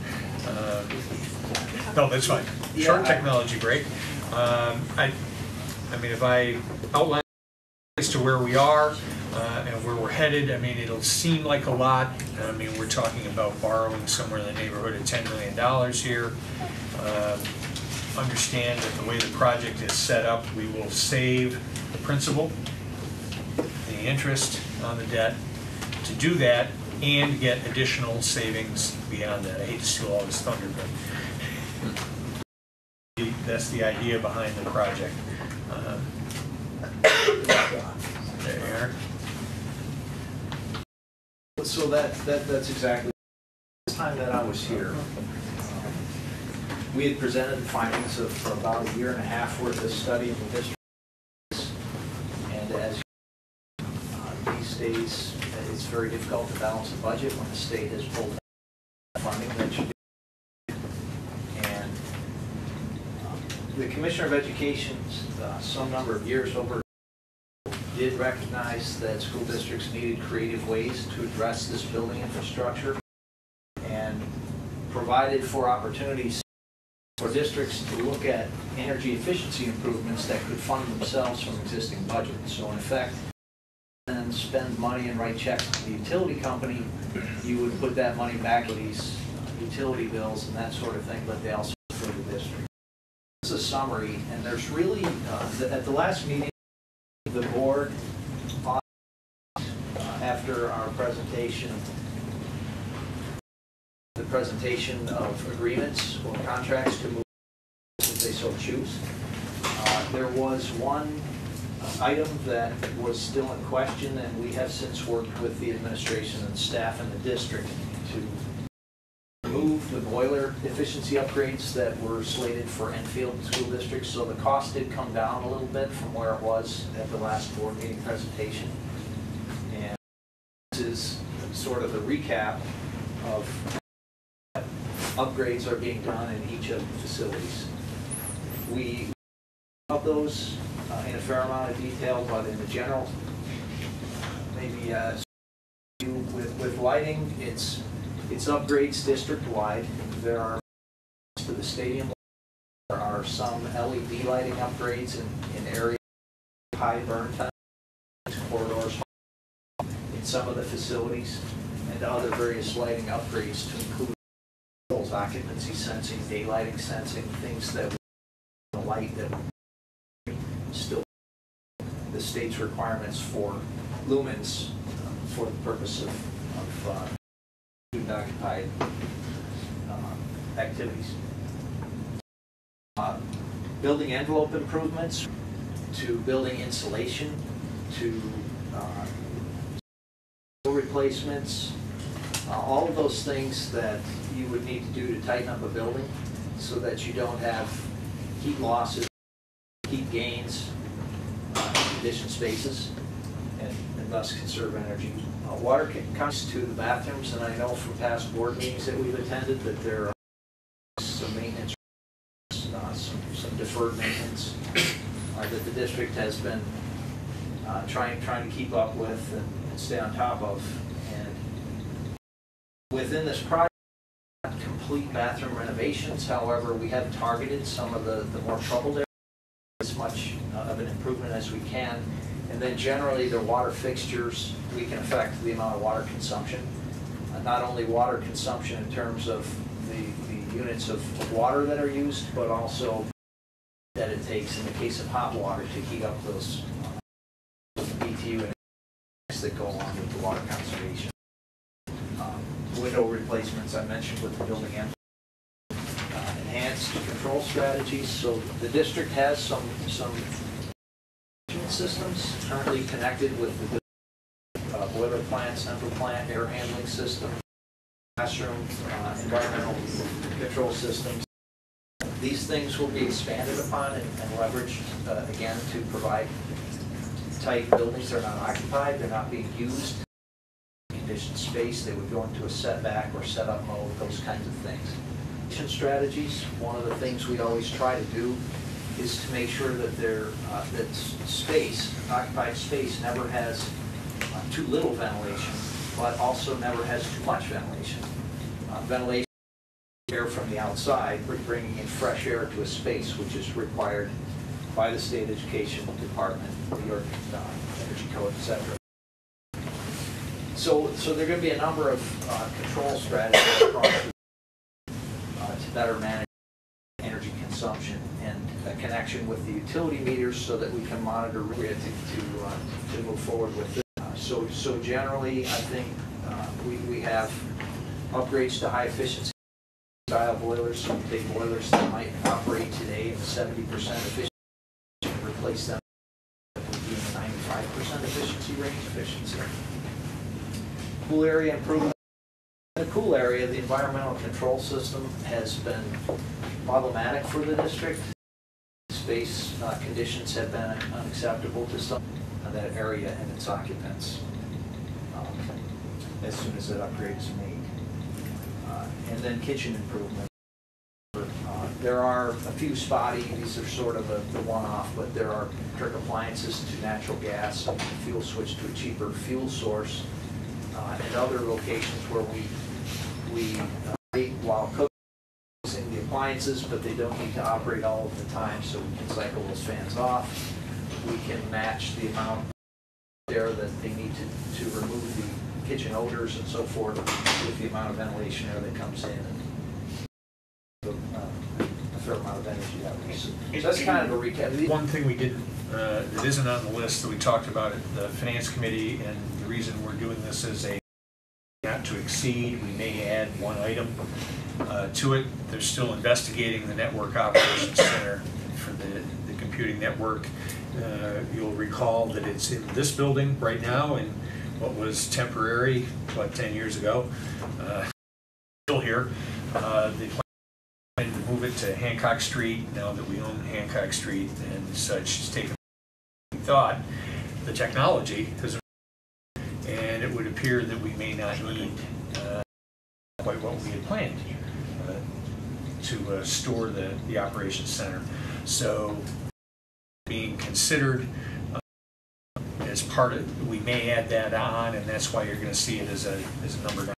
No, that's fine. Short technology break. I mean, if I outline as to where we are and where we're headed, I mean, it'll seem like a lot. I mean, we're talking about borrowing somewhere in the neighborhood of $10 million here. Understand that the way the project is set up, we will save the principal, the interest on the debt, to do that and get additional savings beyond that. I hate to steal all this thunder, but that's the idea behind the project. There you are. So that's exactly the time that I was here. We had presented the findings of for about a year and a half worth of study in the district. And as these days, it's very difficult to balance a budget when the state has pulled funding that you do. And the Commissioner of Education, some number of years over, did recognize that school districts needed creative ways to address this building infrastructure and provided for opportunities for districts to look at energy efficiency improvements that could fund themselves from existing budgets. So in effect, and spend money and write checks to the utility company, you would put that money back to these utility bills and that sort of thing, but they also for the district. This is a summary, and there's really, at the last meeting, the board, after our presentation, the presentation of agreements or contracts to move if they so choose. There was one item that was still in question, and we have since worked with the administration and staff in the district to remove the boiler efficiency upgrades that were slated for Enfield School District. So the cost did come down a little bit from where it was at the last board meeting presentation. And this is sort of the recap of upgrades are being done in each of the facilities. We about those in a fair amount of detail, but in the general, maybe with lighting, it's upgrades district-wide. There are for the stadium. There are some LED lighting upgrades in areas of high burn times, corridors, in some of the facilities, and other various lighting upgrades to include occupancy sensing, daylighting sensing, things that the light that still the state's requirements for lumens for the purpose of student-occupied activities. Building envelope improvements to building insulation to replacements, all of those things that you would need to do to tighten up a building so that you don't have heat losses, heat gains in conditioned spaces, and thus conserve energy. Water comes to the bathrooms, and I know from past board meetings that we've attended that there are some maintenance, some deferred maintenance that the district has been trying to keep up with and stay on top of. And within this project, complete bathroom renovations. However, we have targeted some of the more troubled areas as much of an improvement as we can. And then generally the water fixtures, we can affect the amount of water consumption. Not only water consumption in terms of the units of water that are used, but also that it takes in the case of hot water to heat up those BTU and that go along with the water conservation. Window replacements I mentioned with the building and enhanced control strategies. So the district has some systems currently connected with the boiler plant, central plant, air handling system, classroom, environmental control systems. These things will be expanded upon and leveraged again to provide tight buildings that are not occupied, they're not being used. Conditioned space, they would go into a setback or setup mode, those kinds of things. Strategies, one of the things we always try to do is to make sure that that space, occupied space, never has too little ventilation, but also never has too much ventilation. Ventilation, air from the outside, bringing in fresh air to a space, which is required by the state education department, New York Energy Code, etc. So there are going to be a number of control strategies across to better manage energy consumption and a connection with the utility meters so that we can monitor grid to move forward with this. So generally, I think we have upgrades to high efficiency style boilers. So we take boilers that might operate today at 70% efficiency and replace them with the 95% efficiency range. Pool area improvement. In the pool area, the environmental control system has been problematic for the district. Space conditions have been unacceptable to some of that area and its occupants as soon as that upgrade is made. And then kitchen improvement. There are a few spotty, these are sort of the one-off, but there are trick appliances to natural gas, a fuel switch to a cheaper fuel source, and other locations where we while cooking using the appliances, but they don't need to operate all of the time, so we can cycle those fans off. We can match the amount of there that they need to remove the kitchen odors and so forth with the amount of ventilation air that comes in and a fair amount of energy out there. So that's kind of a recap. One thing we didn't, that isn't on the list that we talked about at the Finance Committee, and the reason we're doing this is a not to exceed. We may add one item to it. They're still investigating the Network Operations Center for the computing network. You'll recall that it's in this building right now, and what was temporary about 10 years ago. Still here. They plan to move it to Hancock Street now that we own Hancock Street and such. It's taken thought. The technology has, and it would appear that we may not need quite what we had planned to store the operations center. So being considered as part of, we may add that on, and that's why you're going to see it as a number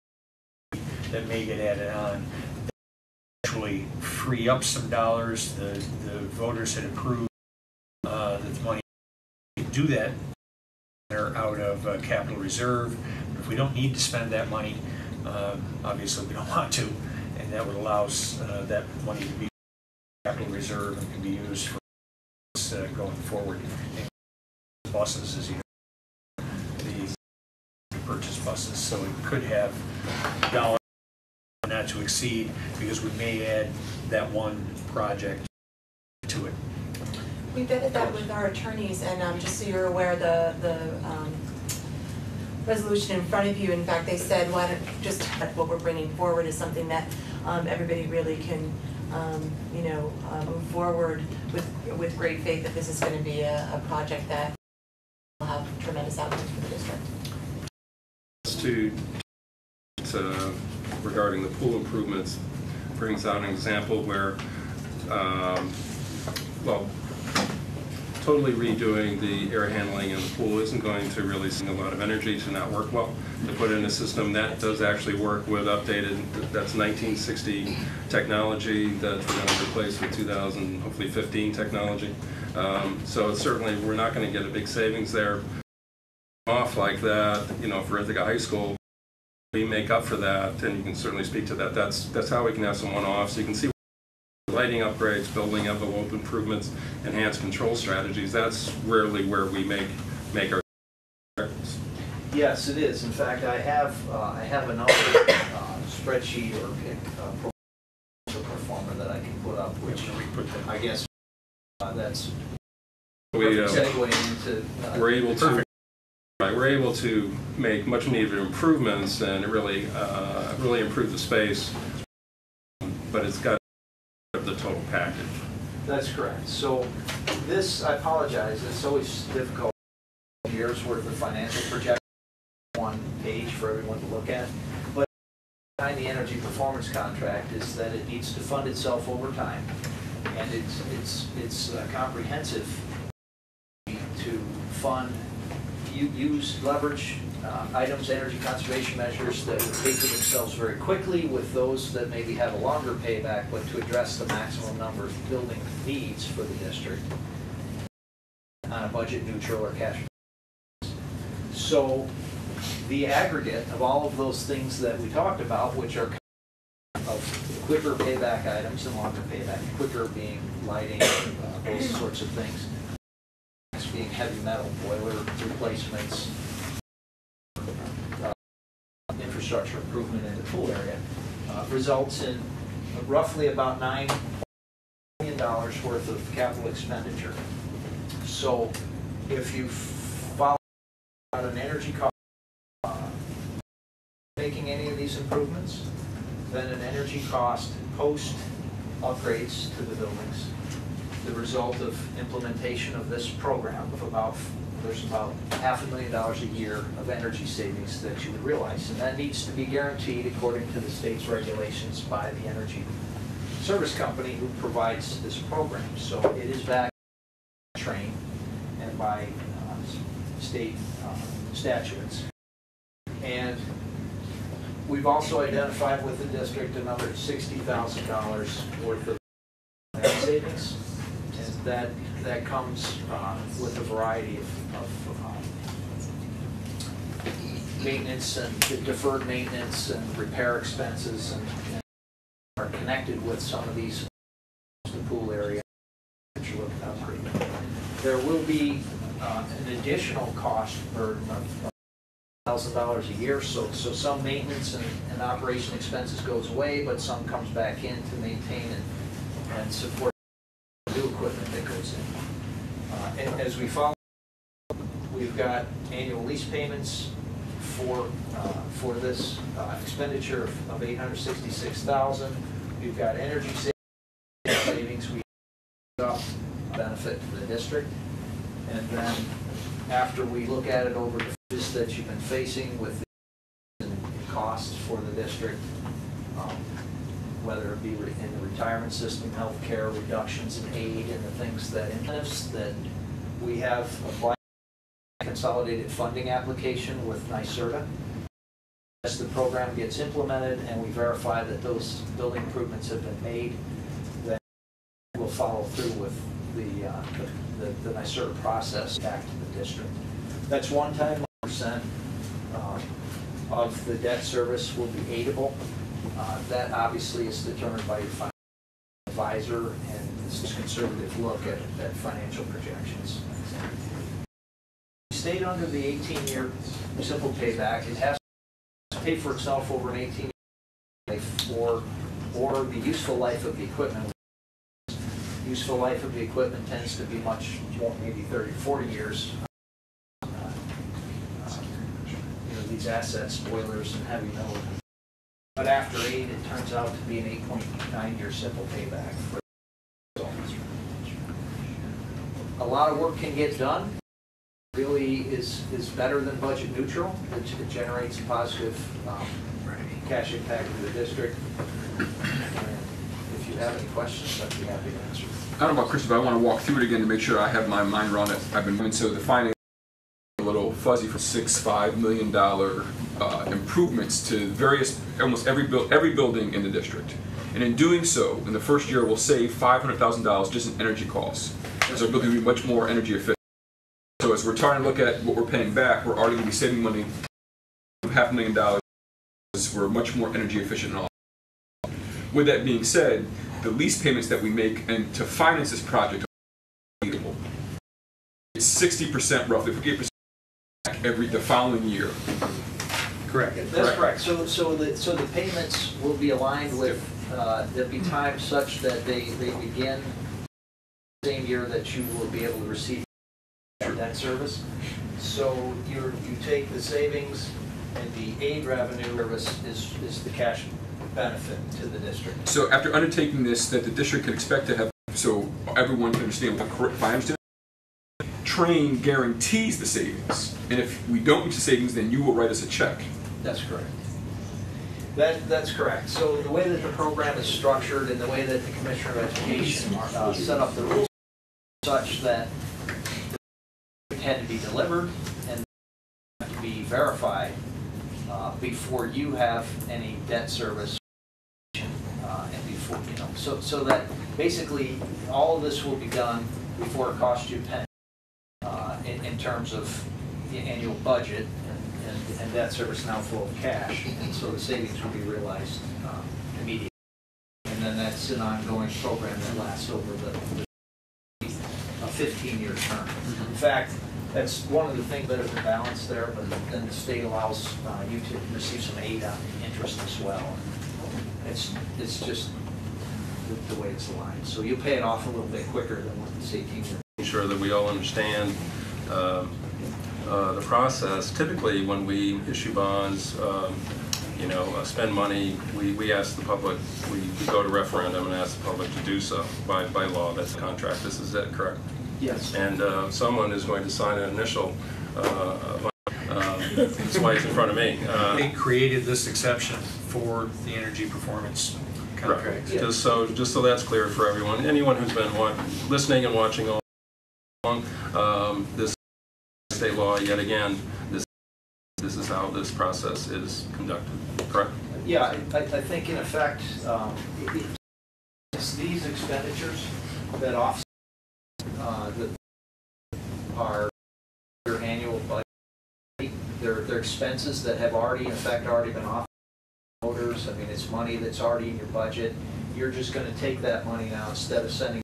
9 that may get added on. Actually free up some dollars. The voters had approved that the money to do that out of capital reserve. But if we don't need to spend that money, obviously we don't want to, and that would allow us that money to be capital reserve and can be used for going forward. And buses, as you know, the purchase buses, so it could have dollars not to exceed, because we may add that one project to it. We vetted that with our attorneys, and just so you're aware, the resolution in front of you, in fact, they said, why don't just what we're bringing forward is something that everybody really can, move forward with great faith that this is going to be a project that will have tremendous outcomes for the district. Regarding the pool improvements, brings out an example where, totally redoing the air handling in the pool isn't going to really sing a lot of energy to not work well. To put in a system that does actually work with updated, that's 1960 technology that we're going to replace with 2000, hopefully 15 technology. So it's certainly, we're not going to get a big savings there. Off like that, for Ithaca High School, we make up for that, and you can certainly speak to that. That's how we can have some one-offs. You can see lighting upgrades, building envelope improvements, enhanced control strategies. That's rarely where we make our difference. Yes, it is. In fact, I have another spreadsheet or performer that I can put up, which I guess that's segue into. We're able to. Right, we're able to make much needed improvements and really, really improve the space, but it's got the total package. That's correct. So this, I apologize, it's always difficult. Years worth of financial projection, one page for everyone to look at. But behind the energy performance contract is that it needs to fund itself over time, and it's comprehensive to fund. Leverage items, energy conservation measures that would pay for themselves very quickly with those that maybe have a longer payback, but to address the maximum number of building needs for the district on a budget neutral or cash. So the aggregate of all of those things that we talked about, which are of quicker payback items and longer payback, quicker being lighting, those sorts of things, being heavy metal, boiler replacements, infrastructure improvement in the pool area, results in roughly about $9 million worth of capital expenditure. So if you follow out an energy cost making any of these improvements, then an energy cost post upgrades to the buildings, the result of implementation of this program of there's about $500,000 a year of energy savings that you would realize, and that needs to be guaranteed according to the state's regulations by the energy service company who provides this program. So it is backed by train and by state statutes. And we've also identified with the district another $60,000 worth of savings. That comes with a variety of maintenance and deferred maintenance and repair expenses and are connected with some of these, the pool area. There will be an additional cost burden of $1,000 a year, so some maintenance and operation expenses goes away, but some comes back in to maintain and support new equipment that goes in. And as we follow, we've got annual lease payments for this expenditure of $866,000. We've got energy savings. We benefit to the district, and then after we look at it over the issues that you've been facing with the costs for the district, whether it be in the retirement system, healthcare, reductions in aid, and the things that incentives that we have applied a consolidated funding application with NYSERDA. As the program gets implemented and we verify that those building improvements have been made, then we'll follow through with the NYSERDA process back to the district. That's one time. Percent of the debt service will be aidable. That obviously is determined by your financial advisor, and it's a conservative look at financial projections. Stayed under the 18-year simple payback. It has to pay for itself over an 18-year life, or the useful life of the equipment. Useful life of the equipment tends to be much more, maybe 30, 40 years. These assets, boilers and heavy metal. But after 8, it turns out to be an 8.9-year simple payback. A lot of work can get done. Really is better than budget neutral. It generates positive cash impact to the district. And if you have any questions, I'd be happy to answer. I don't know about Chris, but I want to walk through it again to make sure I have my mind around it. I've been doing so the finance a little fuzzy for $6.5 million improvements to almost every building in the district. And in doing so, in the first year, we'll save $500,000 just in energy costs. As our building will be much more energy efficient. So as we're trying to look at what we're paying back, we're already going to be saving money of $500,000. We're much more energy efficient and all. With that being said, the lease payments that we make and to finance this project are unbeatable. It's 60% roughly, 58% the following year. Correct. That's correct. So the payments will be aligned with there'll be times such that they begin the same year that you will be able to receive debt service. So you take the savings and the aid revenue service is the cash benefit to the district. So after undertaking this, that the district can expect to have, so everyone can understand, if I understand, Train guarantees the savings, and if we don't reach the savings, then you will write us a check. That's correct. That's correct. So the way that the program is structured and the way that the Commissioner of Education set up the rules such that it had to be delivered and have to be verified before you have any debt service, and before so that basically all of this will be done before it costs you a penny in terms of the annual budget and debt service now full of cash, and so the savings will be realized immediately. And then that's an ongoing program that lasts over a 15-year term. In fact, that's one of the things that is a balance there, but then the state allows you to receive some aid on interest as well. It's just the way it's aligned. So you pay it off a little bit quicker than what the 18 years. Sure that we all understand the process. Typically, when we issue bonds, spend money, we ask the public, we go to referendum and ask the public to do so by law. That's a contract. This is it, correct? Yes. And someone is going to sign an initial. That's why it's in front of me. They created this exception for the energy performance contracts. Right. Just so that's clear for everyone. Anyone who's been listening and watching all along, this state law, yet again, this is how this process is conducted. Correct? Yeah, I think in effect, it's these expenditures that offset our annual budget. They're expenses that have already, in effect, already been off voters. I mean, it's money that's already in your budget. You're just going to take that money now, instead of sending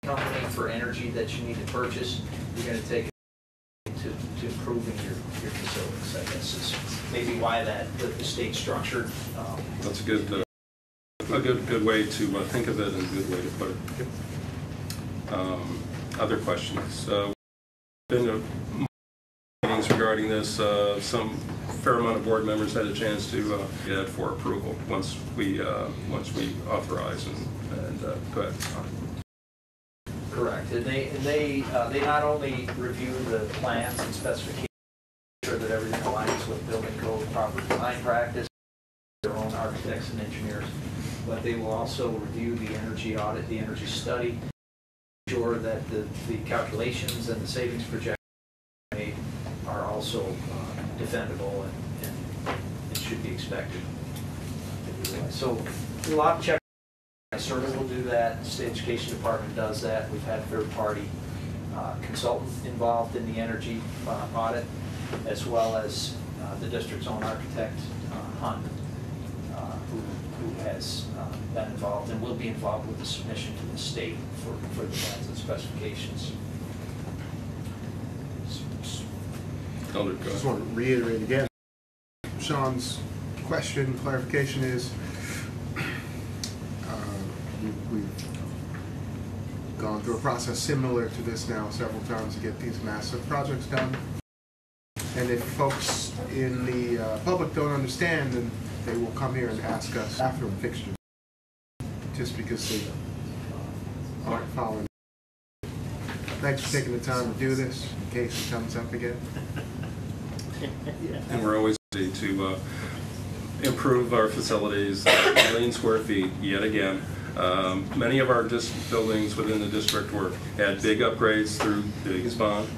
a company for energy that you need to purchase, you're going to take it to improving your facilities, I guess, is maybe why the state's structured. That's a good way to think of it, and a good way to put it. Other questions? Been to meetings regarding this. Some fair amount of board members had a chance to get for approval once we authorize and go ahead. Correct, and they not only review the plans and specifications, ensure that everything aligns with building code, proper design practice, their own architects and engineers, but they will also review the energy audit, the energy study, ensure that the calculations and the savings projections made are also defendable and should be expected. So a lot of check. CERTA will do that. The State Education Department does that. We've had third-party consultant involved in the energy audit, as well as the district's own architect, Hunt, who has been involved and will be involved with the submission to the state for the plans and specifications. I just want to reiterate again, Sean's question, clarification is, we've gone through a process similar to this now several times to get these massive projects done. And if folks in the public don't understand, then they will come here and ask us after the fixture, just because they aren't following. Thanks for taking the time to do this, in case it comes up again. And we're always ready to improve our facilities, 1 million square feet, yet again. Many of our buildings within the district had big upgrades through the biggest bond.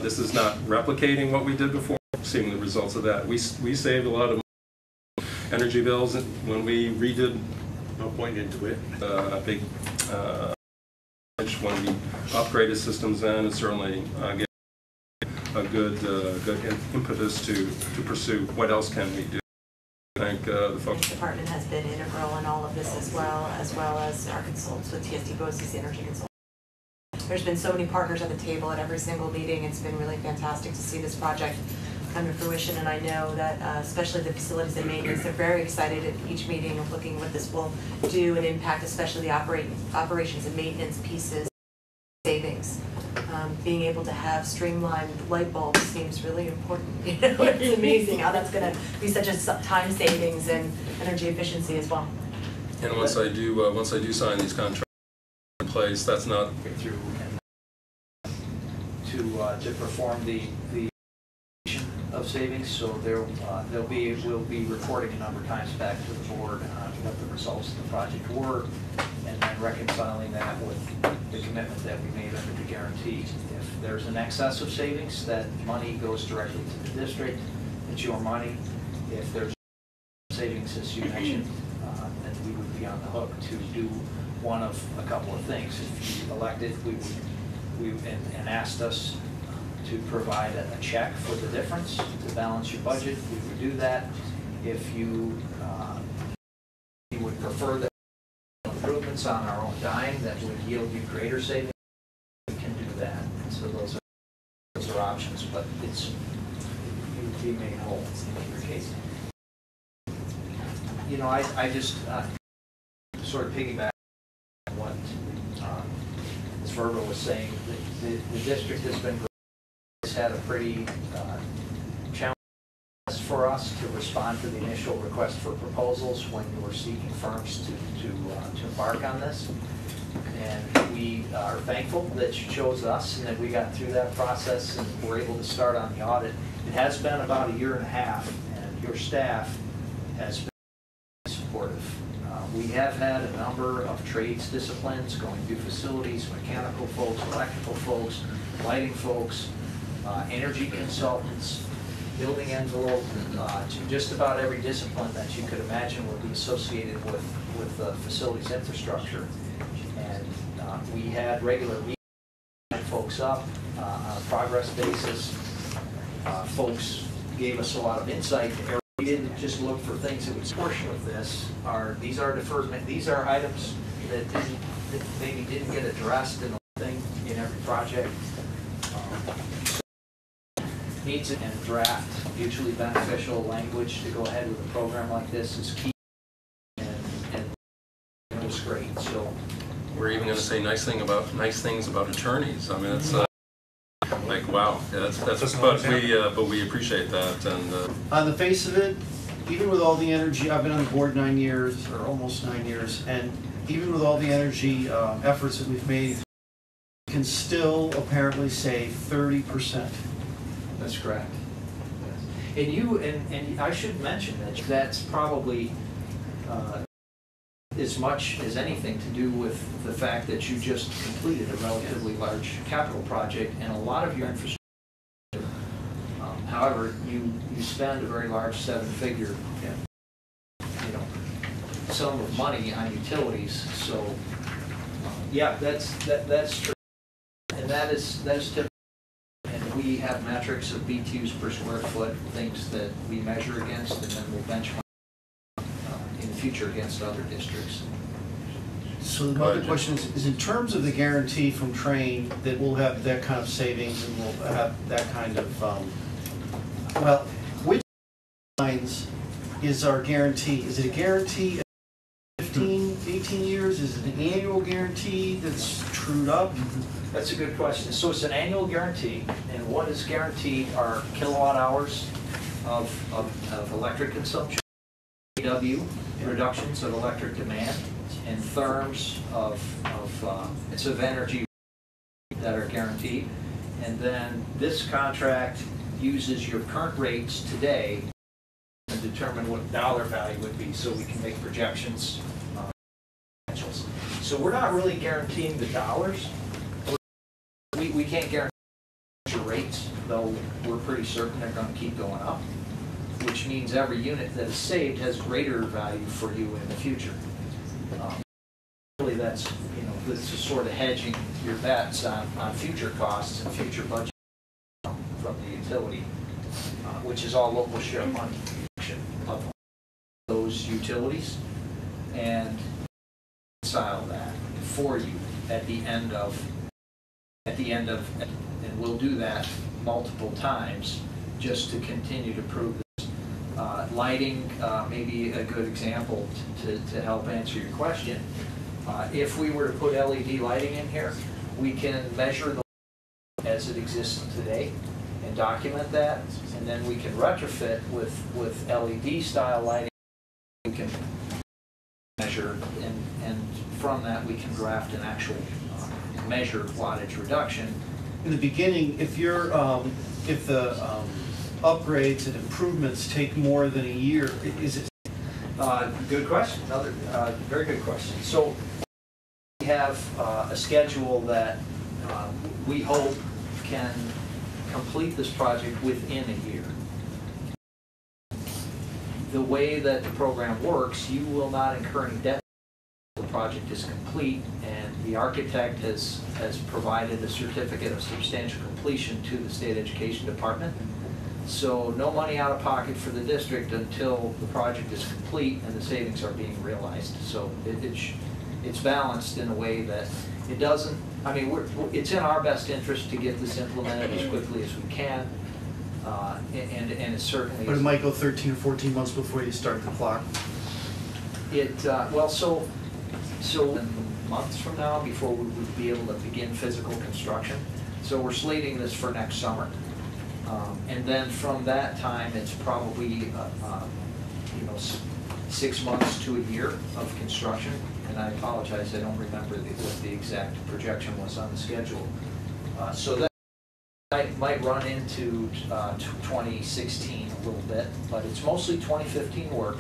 This is not replicating what we did before, seeing the results of that. We saved a lot of energy bills when we redid, no point into it, big when we upgraded systems in. It certainly gave a good impetus to pursue what else can we do. I think the folks. The department has been integral in all of this as well as our consultants with TSD BOE's energy consultants. There's been so many partners at the table at every single meeting. It's been really fantastic to see this project come to fruition, and I know that especially the facilities and maintenance, they're very excited at each meeting of looking what this will do and impact, especially the operations and maintenance pieces, savings. Being able to have streamlined light bulbs seems really important. You know, it's amazing how that's going to be such a time savings and energy efficiency as well. And once I do sign these contracts in place, that's not through to perform the of savings. So we'll be reporting a number of times back to the board on what the results of the project were, and then reconciling that with the commitment that we made under the guarantee. If there's an excess of savings, that money goes directly to the district. It's your money. If there's savings, as you mentioned, then we would be on the hook to do one of a couple of things. If you elected, and asked us to provide a check for the difference to balance your budget, we would do that. If you would prefer that improvements on our own dime that would yield you greater savings, we can do that. And so those are options, but you would be made whole in your case. You know, I just sort of piggyback on what Ms. Verba was saying. The district has been had a pretty challenge for us to respond to the initial request for proposals when you were seeking firms to embark on this. And we are thankful that you chose us and that we got through that process and were able to start on the audit. It has been about 1.5 years, and your staff has been supportive. We have had a number of trades disciplines going through facilities, mechanical folks, electrical folks, lighting folks, energy consultants, building envelope, just about every discipline that you could imagine would be associated with facilities infrastructure. And we had regular meetings, folks up on a progress basis. Folks gave us a lot of insight. We didn't just look for things that was portion of this. These are deferred, these are items that maybe didn't get addressed in the thing in every project. Needs it and draft mutually beneficial language to go ahead with a program like this is key, and it was great. So we're even going to say nice things about attorneys. I mean, it's like wow, yeah, that's but we appreciate that. And on the face of it, even with all the energy, I've been on the board 9 years or almost 9 years, and even with all the energy efforts that we've made, we can still apparently save 30%. That's correct. Yes. And I should mention that that's probably as much as anything to do with the fact that you just completed a relatively large capital project and a lot of your infrastructure. However, you spend a very large seven-figure, sum of money on utilities. So, yeah, that's true, and that is typical. And we have metrics of BTUs per square foot, things that we measure against, and then we'll benchmark in the future against other districts. So the other question is in terms of the guarantee from Train that we'll have that kind of savings and we'll have that kind of, well, which lines is our guarantee? Is it a guarantee 15, 18 years? Is it an annual guarantee that's trued up? That's a good question. So it's an annual guarantee, and what is guaranteed are kilowatt hours of electric consumption, kW reductions of electric demand, and therms of energy that are guaranteed. And then this contract uses your current rates today to determine what dollar value would be, so we can make projections. So we're not really guaranteeing the dollars. We can't guarantee your rates, though we're pretty certain they're going to keep going up, which means every unit that is saved has greater value for you in the future. Really, that's this is sort of hedging your bets on future costs and future budget from the utility, which is all local share money of those utilities, and reconcile that for you at the end of, and we'll do that multiple times just to continue to prove this. Lighting may be a good example to help answer your question. If we were to put LED lighting in here, we can measure the as it exists today and document that, and then we can retrofit with LED style lighting. We can measure, and from that we can draft an actual measured wattage reduction. In the beginning, if you're if the upgrades and improvements take more than a year, is it? Good question. Another very good question. So we have a schedule that we hope can complete this project within a year. The way that the program works, you will not incur any debt until the project is complete, and the architect has provided a certificate of substantial completion to the State Education Department. So no money out of pocket for the district until the project is complete and the savings are being realized. So it's balanced in a way that it doesn't, I mean, it's in our best interest to get this implemented as quickly as we can. And it certainly But it might go 13 or 14 months before you start the clock. Well, so months from now before we would be able to begin physical construction. So we're slating this for next summer. And then from that time, it's probably 6 months to a year of construction. And I apologize, I don't remember what the exact projection was on the schedule. So that might run into 2016 a little bit, but it's mostly 2015 work.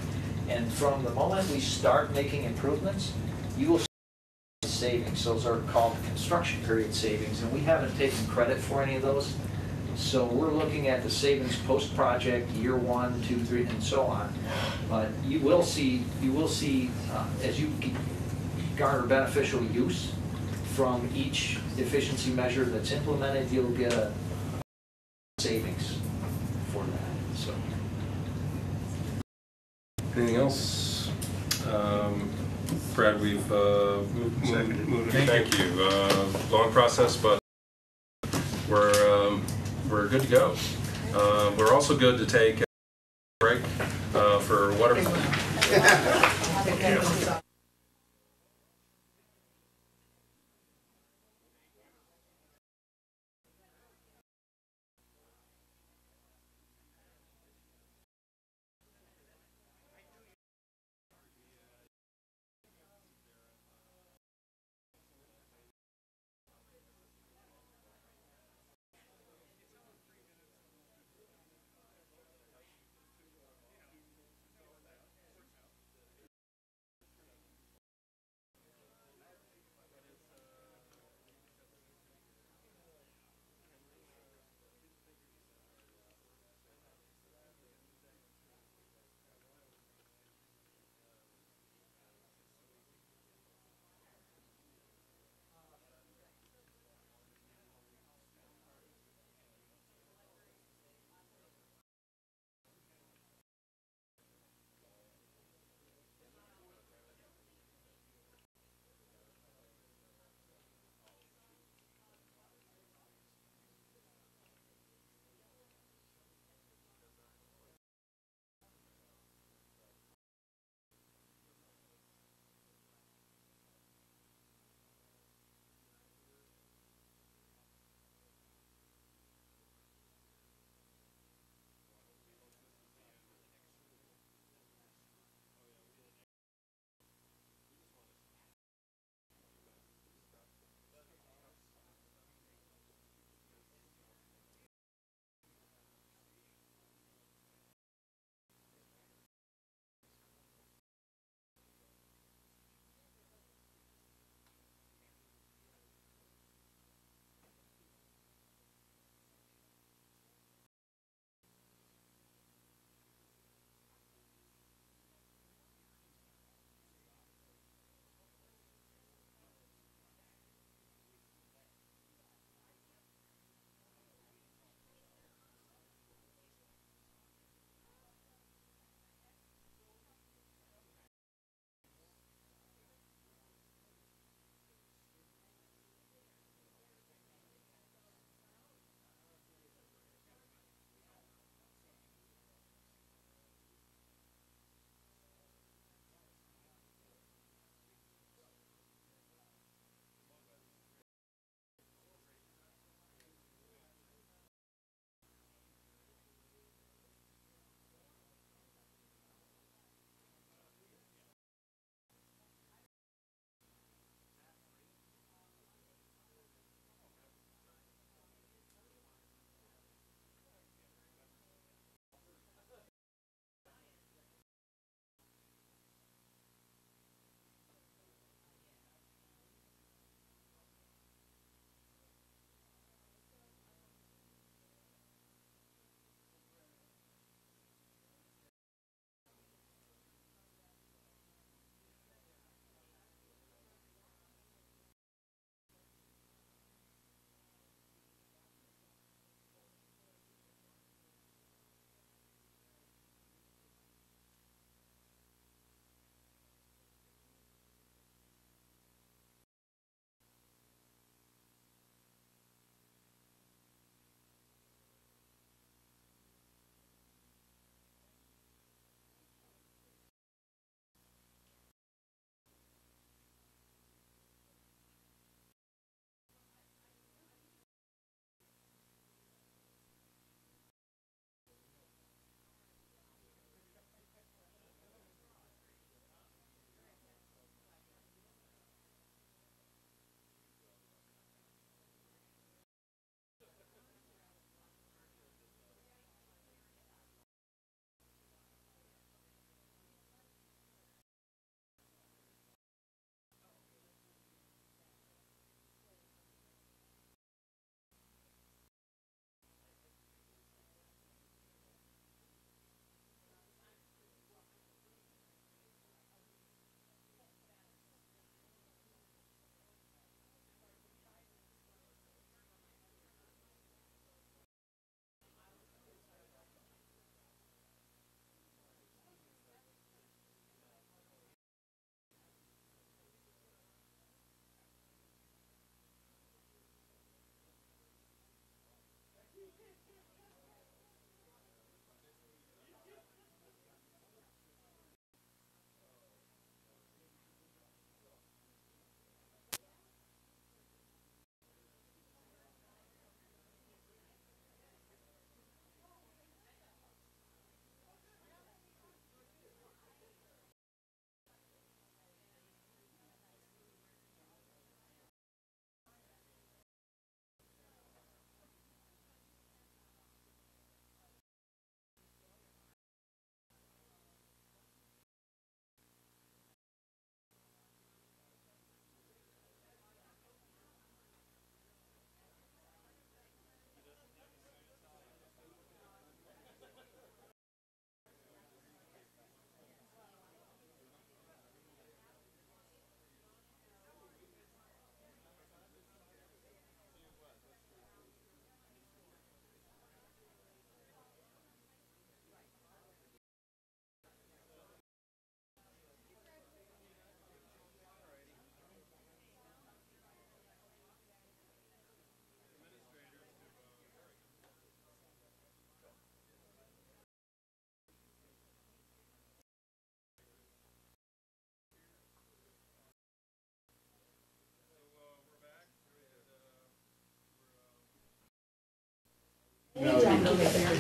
And from the moment we start making improvements, you will see savings. Those are called construction period savings, and we haven't taken credit for any of those. So we're looking at the savings post-project, year 1, 2, 3, and so on. But you will see as you garner beneficial use from each efficiency measure that's implemented, you'll get a savings for that. So. Anything else? Brad, we've moved. Thank you. Long process, but we're good to go. We're also good to take a break for whatever.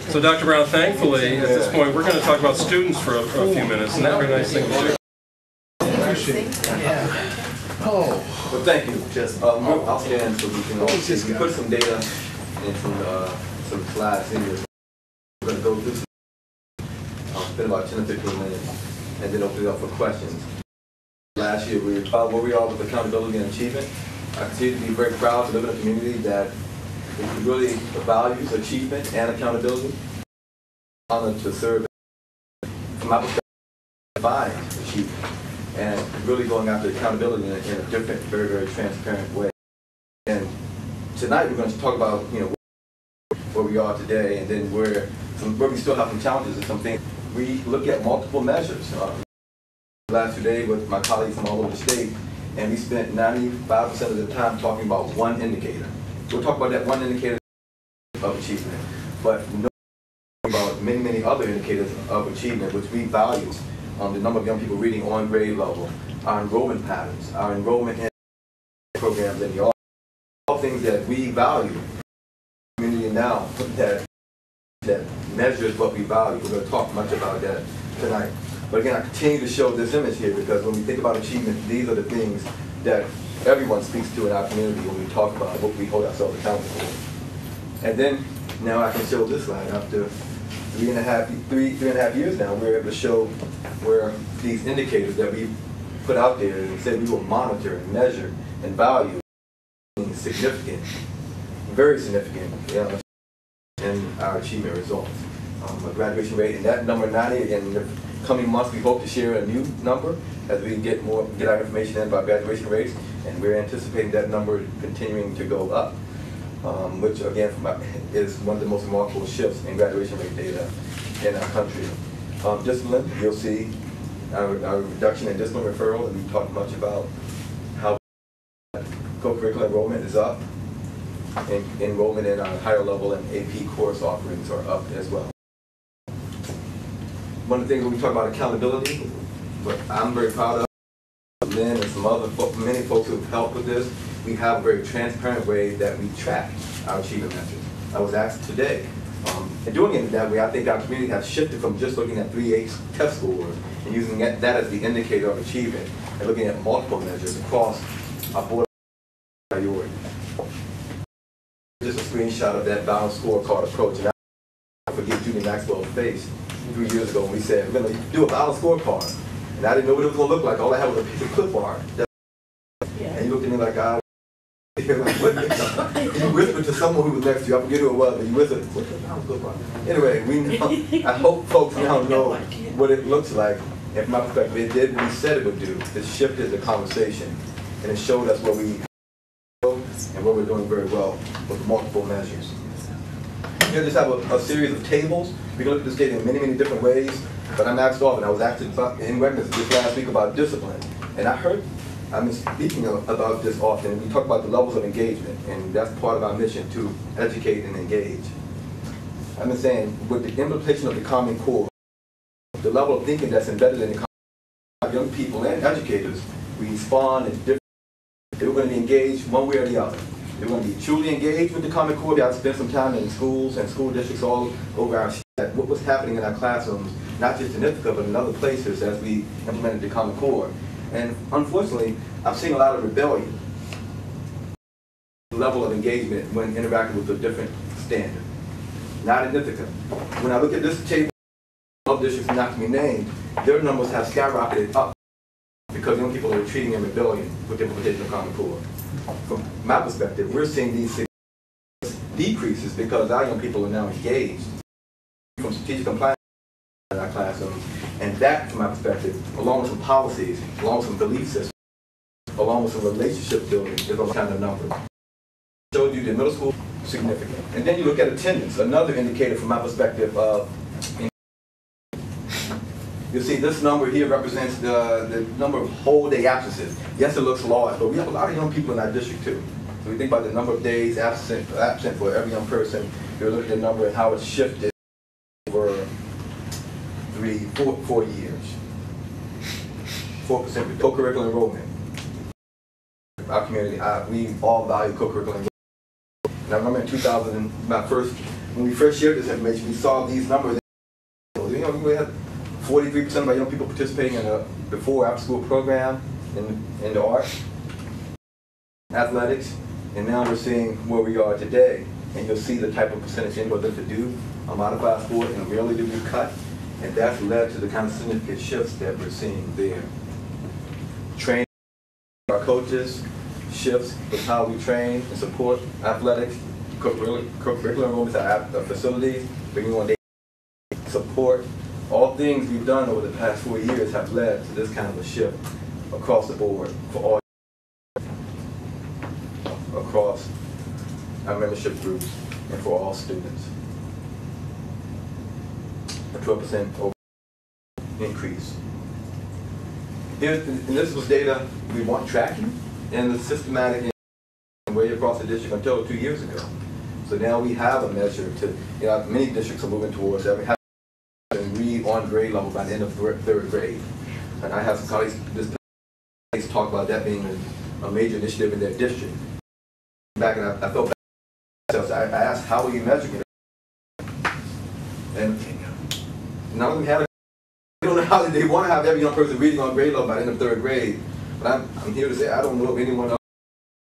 So Dr. Brown, thankfully, at this point, we're going to talk about students for a few minutes, and that's a very nice thing to do. Oh. Well, thank you. Just I'll stand so we can all see. We put some data and some slides in here. We're going to go through some, spend about 10 or 15 minutes, and then open it up for questions. Last year, we were about where we are with accountability and achievement. I continue to be very proud to live in a community that really values achievement and accountability. I'm honored to serve from my perspective, defines achievement, and really going after accountability in a different, very, very transparent way. And tonight, we're going to talk about where we are today, and then where we still have some challenges and some things. We look at multiple measures. Last 2 days with my colleagues from all over the state, and we spent 95% of the time talking about one indicator. We'll talk about that one indicator of achievement, but no about many, many other indicators of achievement, which we value. The number of young people reading on grade level, our enrollment patterns, our enrollment in programs, and all things that we value. Community now that measures what we value. We're going to talk much about that tonight. But again, I continue to show this image here because when we think about achievement, these are the things that everyone speaks to in our community when we talk about what we hold ourselves accountable for. And then now I can show this slide after three and a half years now. We're able to show where these indicators that we put out there and said we will monitor and measure and value significant, very significant in our achievement results. A graduation rate, and that number 90 in the coming months we hope to share a new number as we get our information in about graduation rates, and we're anticipating that number continuing to go up, which again is one of the most remarkable shifts in graduation rate data in our country. Discipline, you'll see our reduction in discipline referral, and we talked much about how co-curricular enrollment is up, and enrollment in our higher level and AP course offerings are up as well. One of the things when we talk about accountability, what I'm very proud of, Lynn and some other many folks who have helped with this, we have a very transparent way that we track our achievement metrics. I was asked today, and doing it that way, I think our community has shifted from just looking at 3/8 test scores and using that as the indicator of achievement and looking at multiple measures across our board priorities. Just a screenshot of that balanced scorecard approach. And I forget Judy Maxwell's face 3 years ago when we said we're going to do a balanced scorecard. And I didn't know what it was going to look like. All I had was a piece of clip art. And he looked at me like, you whispered to someone who was next to you. I forget who it was, but you whispered, what's a balanced scorecard? Anyway, we know, I hope folks now know what it looks like. And from my perspective, it did what we said it would do. It shifted the conversation. And it showed us where we and what we're doing very well with multiple measures. Here, just have a series of tables. We can look at this data in many, many different ways, but I'm asked often. I was asked in Wegmans just last week about discipline, and I've been speaking about this often. We talk about the levels of engagement, and that's part of our mission to educate and engage. I've been saying, with the implementation of the Common Core, the level of thinking that's embedded in the Common Core, young people and educators, we respond in different. They were going to be engaged one way or the other. They were going to be truly engaged with the Common Core. They had to spend some time in schools and school districts all over our state. What was happening in our classrooms, not just in Ithaca, but in other places as we implemented the Common Core. And unfortunately, I've seen a lot of rebellion. The level of engagement when interacting with a different standard. Not in Ithaca. When I look at this table of districts not to be named, their numbers have skyrocketed up, because young people are retreating in rebellion with the implementation of Common Core. From my perspective, we're seeing these decreases because our young people are now engaged from strategic compliance in our classrooms, and that, from my perspective, along with some policies, along with some belief systems, along with some relationship building, is a kind of number. I showed you the middle school, significant. And then you look at attendance, another indicator from my perspective of you see this number here represents the number of whole day absences. Yes, it looks large, but we have a lot of young people in our district too. So we think about the number of days absent for every young person. You're looking at the number and how it's shifted over 4 years. 4% co-curricular enrollment. Our community, we all value co-curricular enrollment. And I remember in 2000, my first when we first shared this information, we saw these numbers. You know, we had 43% of our young people participating in a before-after-school program in the arts, athletics, and now we're seeing where we are today. And you'll see the type of percentage in to do a modified sport, and rarely do we cut. And that's led to the kind of significant shifts that we're seeing there. Training our coaches, shifts with how we train and support athletics, curricular enrollments at facilities, bringing on support. All things we've done over the past 4 years have led to this kind of a shift across the board for all across our membership groups and for all students. A 12% increase. And this was data we want tracking and the systematic way across the district until 2 years ago. So now we have a measure to, you know, many districts are moving towards that. We have to read on grade level by the end of third grade. And I have some colleagues this place talk about that being a major initiative in their district. Back and I felt bad. I asked, how are you measuring it? And none of them had I don't know how they want to have every young person reading on grade level by the end of third grade. But I'm here to say I don't know if anyone else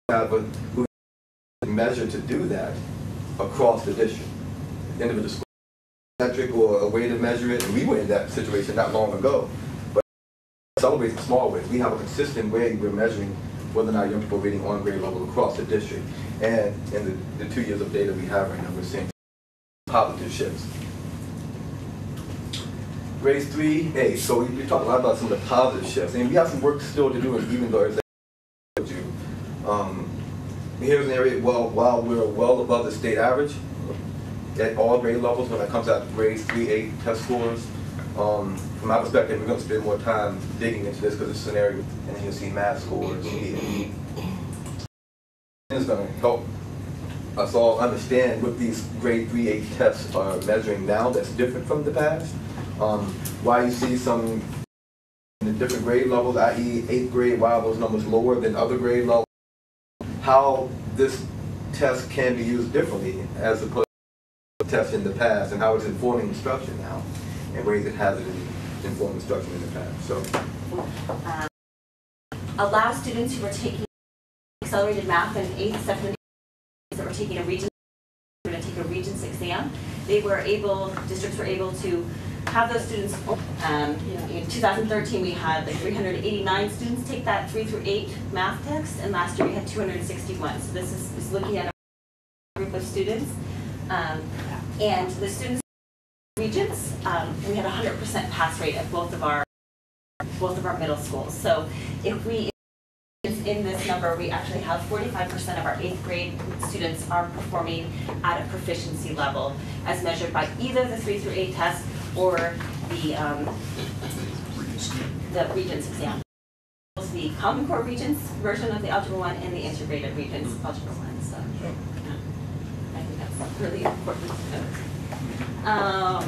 have a measure to do that across the district. Individual school metric or a way to measure it, and we were in that situation not long ago. But celebrate in small ways. We have a consistent way we're measuring whether or not young people are reading on grade level across the district. And in the 2 years of data we have right now, we're seeing positive shifts. Grades 3A, so we talked a lot about some of the positive shifts, and we have some work still to do, even though as I told you. Here's an area, while we're well above the state average at all grade levels when it comes out to grades 3A test scores, from my perspective, we're going to spend more time digging into this because it's an area, and then you'll see math scores here. It's going to help us all understand what these grade 3A tests are measuring now that's different from the past. Why you see some in the different grade levels, i.e. 8th grade, why are those numbers lower than other grade levels? How this test can be used differently as opposed to tests in the past, and how it's informing instruction now in ways it hasn't informed instruction in the past. So, allow students who are taking accelerated math in 8th, 7th, that were taking a Regents, going to take a Regents exam. Districts were able to have those students. In 2013, we had like 389 students take that 3 through 8 math test, and last year we had 261. So this is looking at a group of students, and the students Regents, we had 100% pass rate at both of our middle schools. So if we in this number, we actually have 45% of our 8th grade students are performing at a proficiency level as measured by either the 3 through 8 test or the Regents exam. The Common Core Regents version of the Algebra 1 and the Integrated Regents Algebra 1. So I think that's really important to note.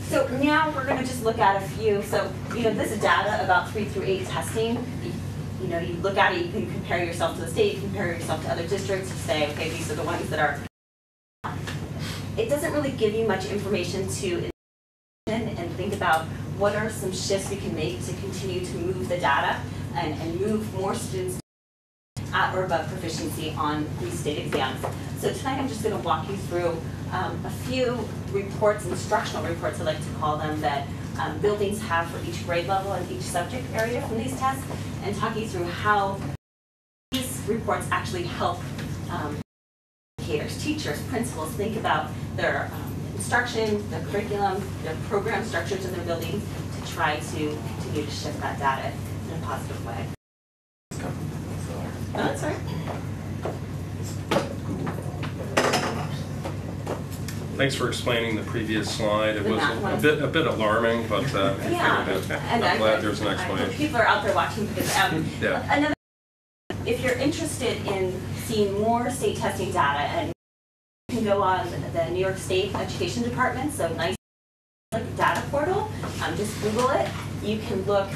So now we're going to just look at a few. So this is data about 3 through 8 testing. You look at it, you can compare yourself to the state, you compare yourself to other districts, you say, okay, these are the ones that are. It doesn't really give you much information to and think about what are some shifts we can make to continue to move the data and move more students at or above proficiency on these state exams. So tonight I'm just going to walk you through a few reports, instructional reports I like to call them, that buildings have for each grade level and each subject area from these tests, and talk you through how these reports actually help educators, teachers, principals think about their instruction, their curriculum, their program structures in their buildings to try to continue to shift that data in a positive way. Oh, that's all right. Thanks for explaining the previous slide. It was a bit alarming, but I'm glad there's an explanation. People are out there watching because another. If you're interested in seeing more state testing data, and you can go on the New York State Education Department, so nice data portal. Just Google it. You can look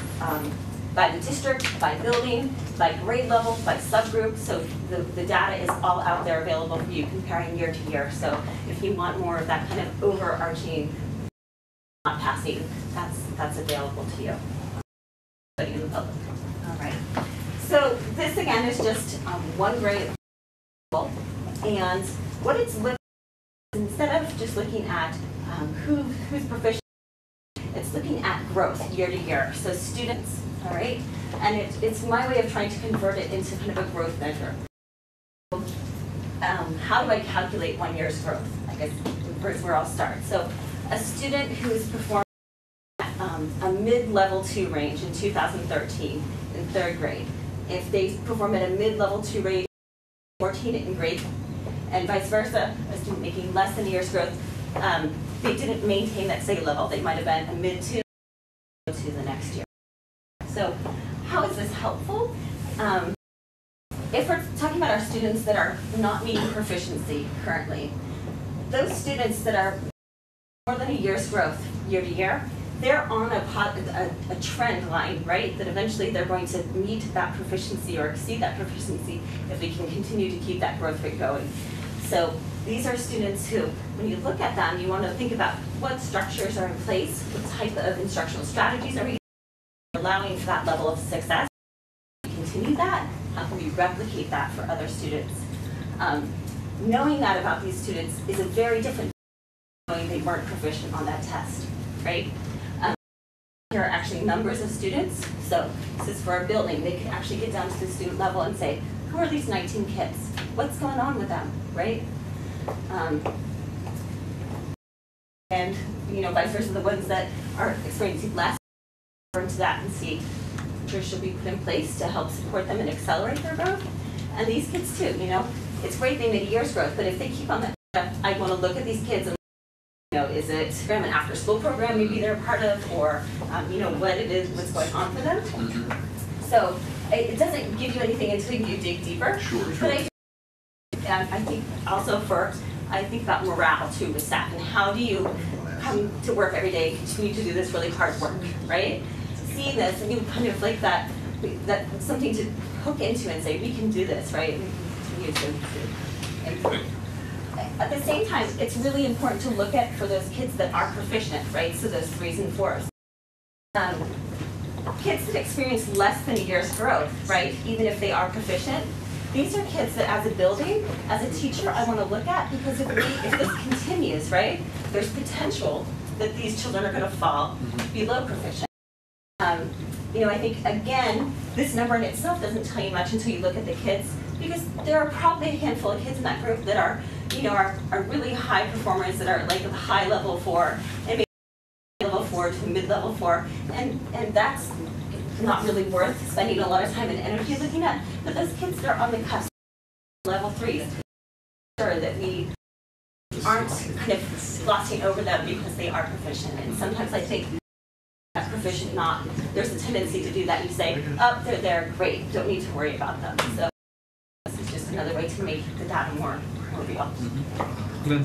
by the district, by building, by grade level, by subgroup. So the data is all out there available for you comparing year to year. So if you want more of that kind of overarching not passing, that's available to you. In the public. All right. So this again is just one grade, and what it's looking at, instead of just looking at who's proficient, it's looking at growth year to year. So students, all right, and it's my way of trying to convert it into kind of a growth measure. How do I calculate 1 year's growth? I guess is where I'll start. So a student who's performed a mid-level 2 range in 2013 in 3rd grade. If they perform at a mid-level 2 range in 14 in grade, and vice versa, a student making less than a year's growth, they didn't maintain that same level. They might have been a mid-2 to the next year. So how is this helpful? If we're talking about our students that are not meeting proficiency currently, those students that are more than a year's growth year to year, they're on a trend line, right? That eventually they're going to meet that proficiency or exceed that proficiency if we can continue to keep that growth rate going. So these are students who, when you look at them, you want to think about what structures are in place, what type of instructional strategies are we allowing for that level of success. Continue that, how can we replicate that for other students? Knowing that about these students is a very different than knowing they weren't proficient on that test, right? Here are actually numbers of students. So this is for a building. They could actually get down to the student level and say, who are these 19 kids? What's going on with them, right? And vice versa, the ones that are experiencing less, turn to that and see what should be put in place to help support them and accelerate their growth. And these kids too, it's great they made a year's growth, but if they keep on that, I want to look at these kids and is it an after-school program maybe they're a part of, or what it is, what's going on for them. So it doesn't give you anything until you dig deeper. Sure. But I think also I think about morale too with staff, and how do you come to work every day, continue to do this really hard work, right? See this, and you kind of like that something to hook into and say, we can do this, right? And continue to improve. At the same time, it's really important to look at for those kids that are proficient, right? So those 3s and 4s. Kids that experience less than a year's growth, right? Even if they are proficient, these are kids that as a building, as a teacher, I want to look at, because if this continues, right? There's potential that these children are going to fall below proficient. I think, again, this number in itself doesn't tell you much until you look at the kids, because there are probably a handful of kids in that group that are really high performers, that are like a high level 4, and maybe level 4 to mid-level 4, and that's not really worth spending a lot of time and energy looking at. But those kids that are on the cusp, level 3s, sure that we aren't kind of glossing over them because they are proficient. And sometimes I think that's proficient, not. There's a tendency to do that. You say, oh, they're there, great, don't need to worry about them. So this is just another way to make the data more real. Lynn?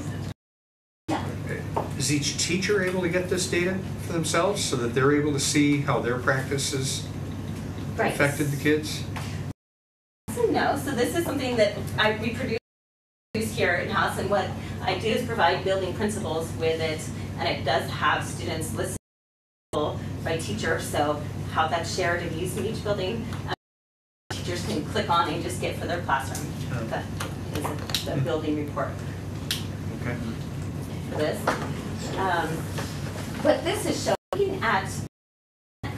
Yeah. Is each teacher able to get this data for themselves so that they're able to see how their practice has affected the kids? So no. So this is something that we produce here in-house, and what I do is provide building principals with it, and it does have students listen by teacher, so how that's shared and used in each building. Teachers can click on and just get for their classroom. That is the building report. Okay. For this. What this is showing at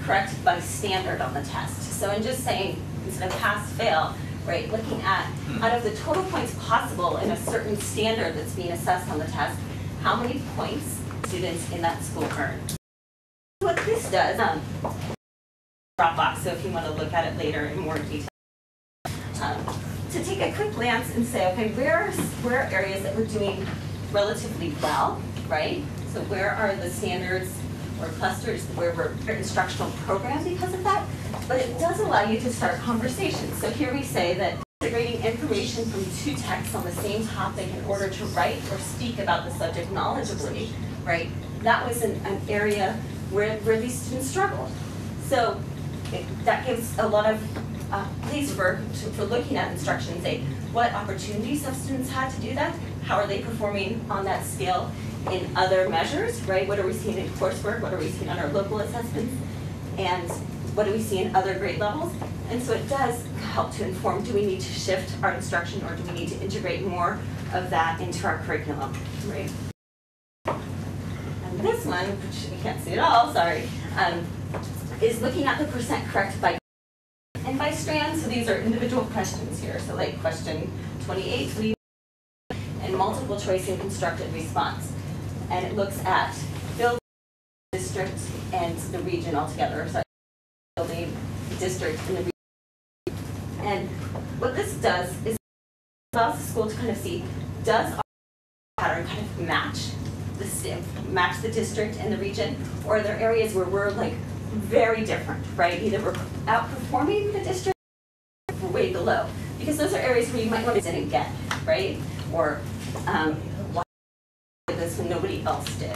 correct by standard on the test. So in just saying, instead of pass, fail, right, looking at out of the total points possible in a certain standard that's being assessed on the test, how many points students in that school earn. What this does, Dropbox, so if you want to look at it later in more detail, to take a quick glance and say, okay, where are areas that we're doing relatively well, right? So where are the standards or clusters where we're instructional program because of that? But it does allow you to start conversations. So here we say that integrating information from 2 texts on the same topic in order to write or speak about the subject knowledgeably, right? That was an area where these students struggled. So that gives a lot of place for looking at instruction and say, what opportunities have students had to do that? How are they performing on that scale in other measures, right? What are we seeing in coursework? What are we seeing on our local assessments? And what do we see in other grade levels? And so it does help to inform, do we need to shift our instruction or do we need to integrate more of that into our curriculum, right? And this one, which you can't see at all, sorry, is looking at the percent correct by and by strand. So these are individual questions here. So like question 28, and multiple choice and constructed response. And it looks at building, district, and the region altogether. So building, district, and the region. And what this does is allows the school to kind of see, does our pattern kind of match the district and the region, or are there areas where we're like very different, right? Either we're outperforming the district or we're way below. Because those are areas where you might want to didn't get, right? Or why did this when nobody else did.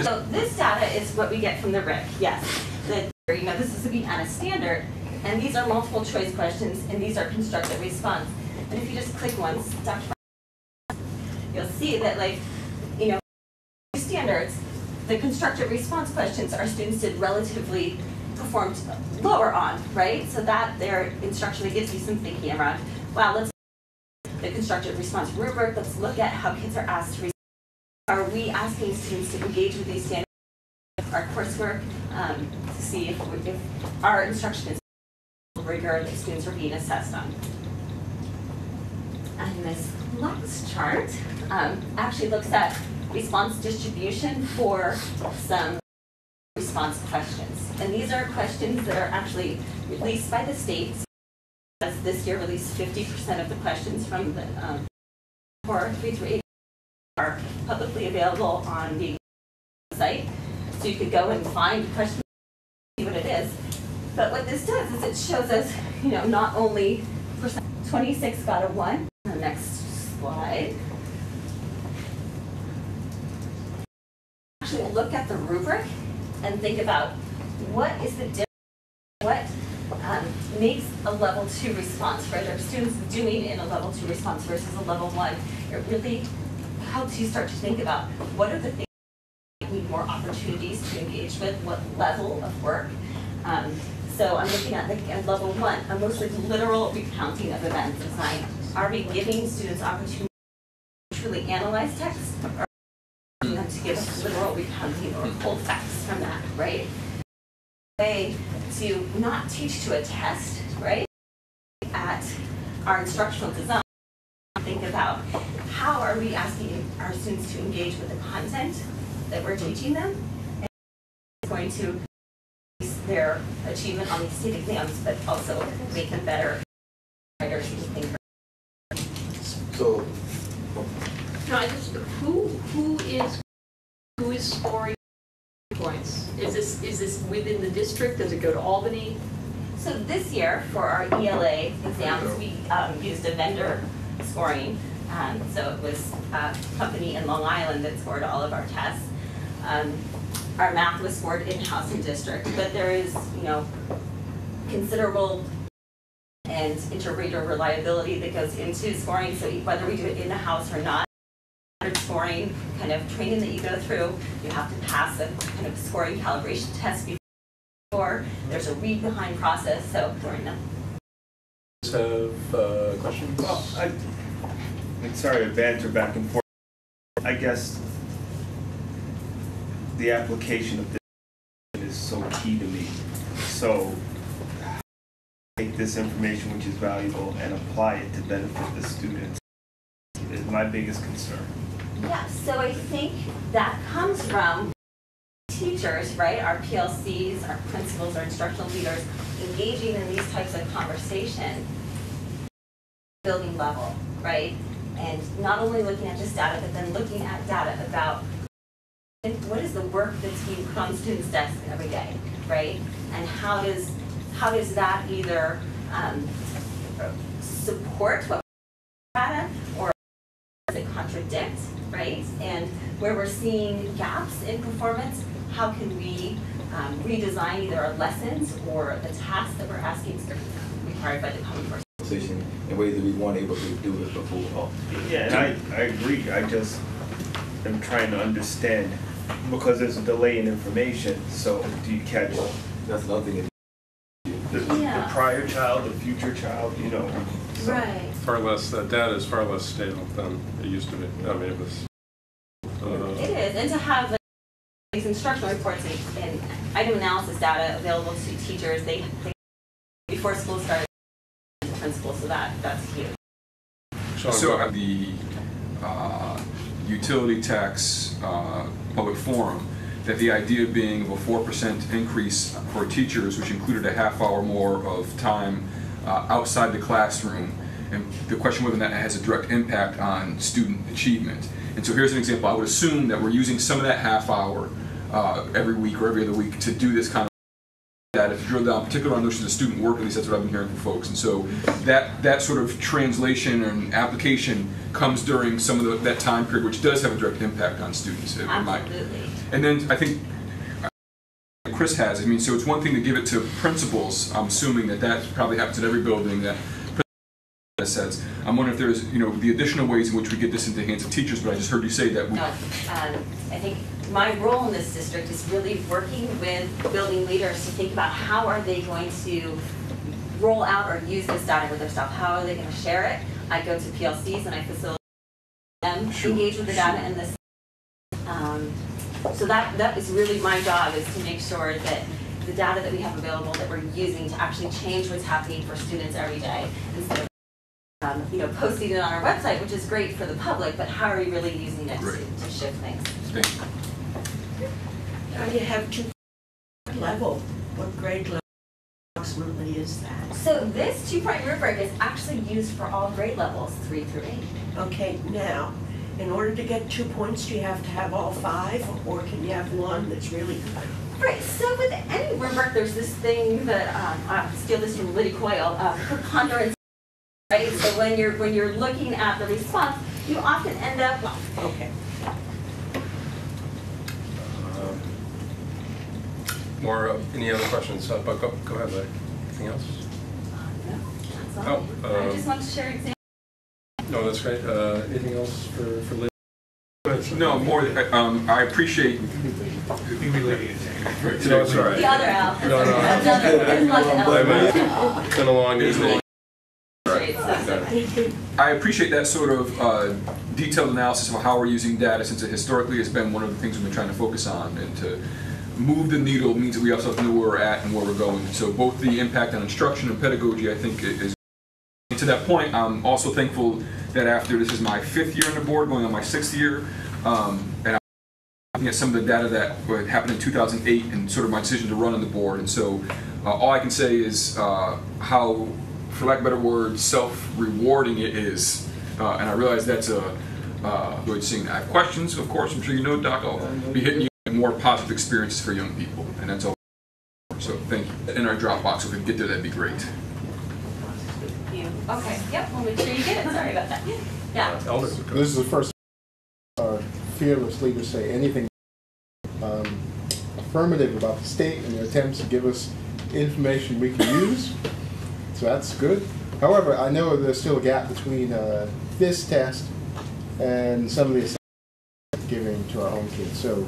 So this data is what we get from the RIC, yes. This is looking at a standard, and these are multiple choice questions, and these are constructed response. And if you just click once, you'll see that, like, standards, the constructed response questions our students did relatively performed lower on, right? So that their instruction gives you some thinking around, wow, let's look at the constructed response rubric, let's look at how kids are asked to respond. Are we asking students to engage with these standards, our coursework, to see if our instruction is rigor that students are being assessed on. And this last chart actually looks at response distribution for some response questions. And these are questions that are actually released by the state. As this year released 50% of the questions from the 3 through 8 are publicly available on the site. So you could go and find a question, see what it is. But what this does is it shows us, not only percent, 26 got a 1. The next slide. Actually look at the rubric and think about what is the difference, what makes a level 2 response, right? Are students doing in a level 2 response versus a level 1? It really helps you start to think about what are the things that need more opportunities to engage with, what level of work. So I'm looking at level 1, a mostly literal recounting of events design. Are we giving students opportunity to truly analyze text, or to give us literal recounting or pull facts from that, right? Way to not teach to a test, right? At our instructional design, think about how are we asking our students to engage with the content that we're teaching them, and it's going to increase their achievement on these state exams, but also make them better writers and thinkers. So, no, I just who is scoring points? Is this within the district? Does it go to Albany? So this year for our ELA exams, we used a vendor scoring. So it was a company in Long Island that scored all of our tests. Our math was scored in-house in district, but there is, considerable and inter-reader reliability that goes into scoring. So whether we do it in the house or not, scoring kind of training that you go through, you have to pass a kind of scoring calibration test before. There's a read behind process, so scoring them. Have questions? Well, I'm sorry to banter back and forth. I guess the application of this is so key to me. So take this information, which is valuable, and apply it to benefit the students is my biggest concern. Yeah, so I think that comes from teachers, right? Our PLCs, our principals, our instructional leaders engaging in these types of conversation, building level, right? And not only looking at just data, but then looking at data about what is the work that's being put on students' desks every day, right? And how does that either support what data or does it contradict, right? And where we're seeing gaps in performance, how can we redesign either our lessons or the tasks that we're asking required by the Common Core. In ways that we weren't able to do it before. Yeah, and I agree. I just am trying to understand because there's a delay in information. So do you catch That's another thing. the prior child, the future child, you know? So. Right. Far less, data is far less stable than it used to be. I mean, it was. It is, and to have these instructional reports and item analysis data available to teachers, they before school started, principal, so that's huge. So the utility tax public forum, that the idea being of a 4% increase for teachers, which included a half hour more of time outside the classroom, and the question whether that has a direct impact on student achievement. And so here's an example. I would assume that we're using some of that half hour every week or every other week to do this kind of that. If you drill down, particularly on notions of student work, at least that's what I've been hearing from folks. And so that sort of translation and application comes during some of that time period, which does have a direct impact on students. Absolutely. And then I think Chris has. I mean, so it's one thing to give it to principals. I'm assuming that probably happens in every building. That says. I'm wondering if there's, the additional ways in which we get this into the hands of teachers. But I just heard you say that. No, I think my role in this district is really working with building leaders to think about how are they going to roll out or use this data with their staff. How are they going to share it? I go to PLCs and I facilitate them engage with the data in this. So that is really my job, is to make sure that the data that we have available that we're using to actually change what's happening for students every day, instead of posting it on our website, which is great for the public, but how are we really using it to shift things? You have two level. What grade level approximately is that? So this 2-point rubric is actually used for all grade levels, 3 through 8. Okay, now, in order to get 2 points, do you have to have all 5, or can you have one that's really good? Right, so with any rubric, there's this thing that, I'll steal this from Liddy Coyle, preponderance. Right, so when you're looking at the response, you often end up okay. Any other questions? But go ahead, Larry. Anything else? No, that's all. I just want to share examples. No, that's great. Anything else for Liddy? No, more. I appreciate. No, sorry. The other Al. No. It's been a long evening. I appreciate that sort of detailed analysis of how we're using data, since it historically has been one of the things we've been trying to focus on. And to move the needle means that we also have to know where we're at and where we're going. So both the impact on instruction and pedagogy, I think, is. To that point, I'm also thankful that after this is my 5th year on the board, going on my 6th year, and I'm looking at some of the data that happened in 2008 and sort of my decision to run on the board. And so all I can say is how, for lack of a better word, self-rewarding it is. And I realize that's a good thing. I have questions, of course. I'm sure you know, Doc. I'll be hitting you with more positive experiences for young people. And that's all. So thank you. In our Dropbox, if we can get there, that'd be great. Okay, yep, we'll make sure you get it. Sorry about that. Yeah. This is the first fearless leaders say anything affirmative about the state and their attempts to give us information we can use. So that's good. However, I know there's still a gap between this test and some of the assessments giving to our own kids. So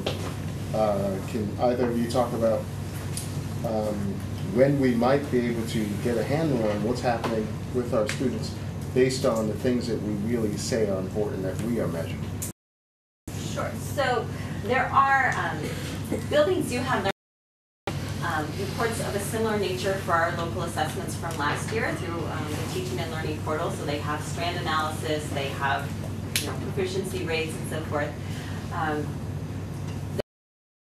can either of you talk about when we might be able to get a handle on what's happening with our students based on the things that we really say are important that we are measuring? Sure. So there are, buildings do have their reports of a similar nature for our local assessments from last year through the Teaching and Learning Portal. So they have strand analysis, they have proficiency rates and so forth.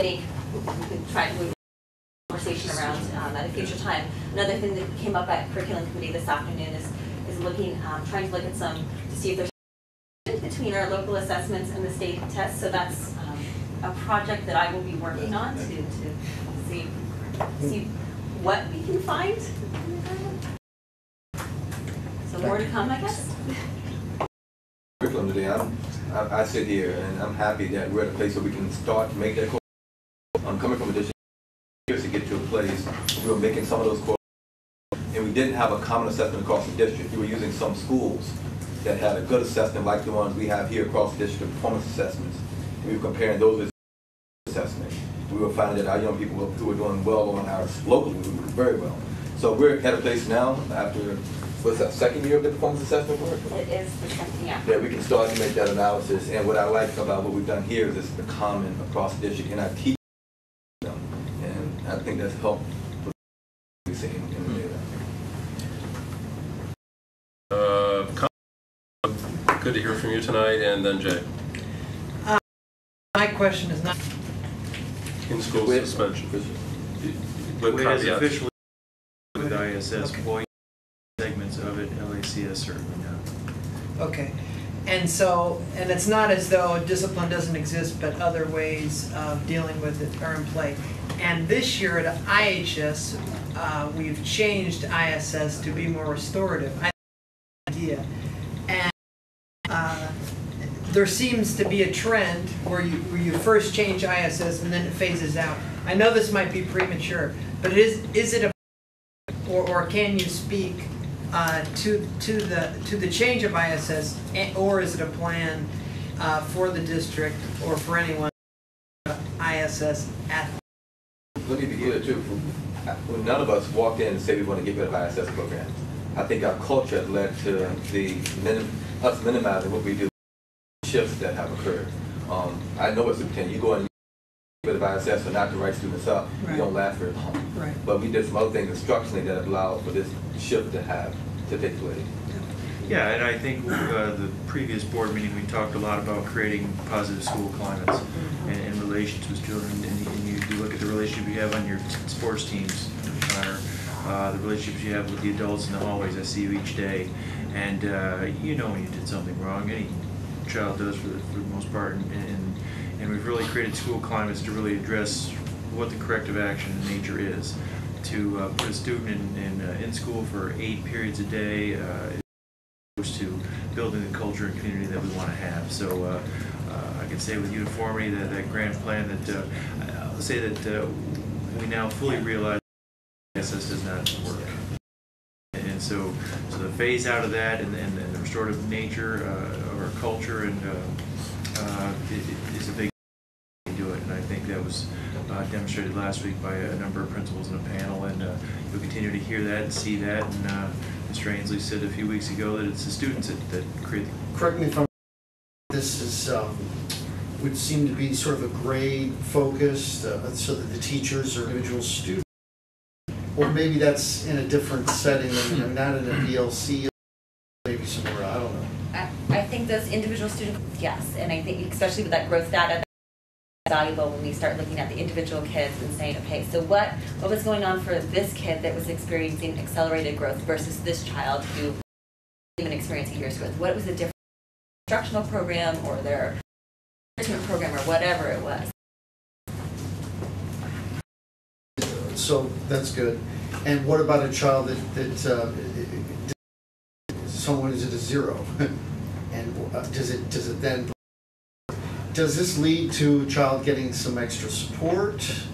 We could try to move conversation around at a future time. Another thing that came up at Curriculum Committee this afternoon is looking, trying to look at to see if there's a between our local assessments and the state tests. So that's a project that I will be working on to see what we can find. So more to come, I guess. Curriculum today, I sit here and I'm happy that we're at a place where we can start to make that. I'm coming from a district We were making some of those courses, and we didn't have a common assessment across the district. We were using some schools that had a good assessment like the ones we have here across the district, performance assessments. And we were comparing those with assessments. We were finding that our young people who were doing well on ours locally, we were doing very well. So we're at a place now, after, what's that, second year of the performance assessment work? It is the second year. Yeah, we can start to make that analysis. And what I like about what we've done here is it's the common across the district, and I teach them. And I think that's helped with what we've seen in the data. Good to hear from you tonight, and then Jay. My question is not In-school suspension. With As caveats. officially with ISS, BOE segments of it, LACS certainly not. okay. And so, and it's not as though discipline doesn't exist, but other ways of dealing with it are in play. And this year at IHS, we've changed ISS to be more restorative. I have an idea. And there seems to be a trend where you first change ISS and then it phases out. I know this might be premature, but is it a, or can you speak to the change of ISS, or is it a plan for the district or for anyone ISS at? Let me be clear too. None of us walked in and said we want to get rid of ISS programs. I think our culture led to us minimizing what we do, shifts that have occurred. I know it's a pretend. You go and get rid of ISS for not to write students up, you don't last very long. Right. But we did some other things instructionally that allowed for this shift to take place. Yeah, and I think the previous board meeting, we talked a lot about creating positive school climates and relations with children. And you look at the relationship you have on your sports teams, Connor, the relationships you have with the adults in the hallways. I see you each day, and you know when you did something wrong. Any child does for the most part, and we've really created school climates to really address what the corrective action in nature is. To put a student in school for 8 periods a day, opposed to building the culture and community that we want to have. So I can say with uniformity that grand plan that I'll say that we now fully realize ISS does not work. And so the phase out of that and the restorative nature of our culture and is a big thing to do it. And I think that was demonstrated last week by a number of principals in a panel, and you'll continue to hear that and see that. And Mr. Ainsley said a few weeks ago that it's the students that create the... Correct me if I'm... This is would seem to be sort of a grade focused, so that the teachers are individual students. Or maybe that's in a different setting, not in a VLC, maybe somewhere, I don't know. I think those individual students, yes, and I think especially with that growth data, that's valuable when we start looking at the individual kids and saying, okay, so what was going on for this kid that was experiencing accelerated growth versus this child who wasn't even experiencing years growth? What was the difference in their instructional program or their enrichment program or whatever it was? So that's good. And what about a child that someone is at a 0? And does it then, does this lead to a child getting some extra support?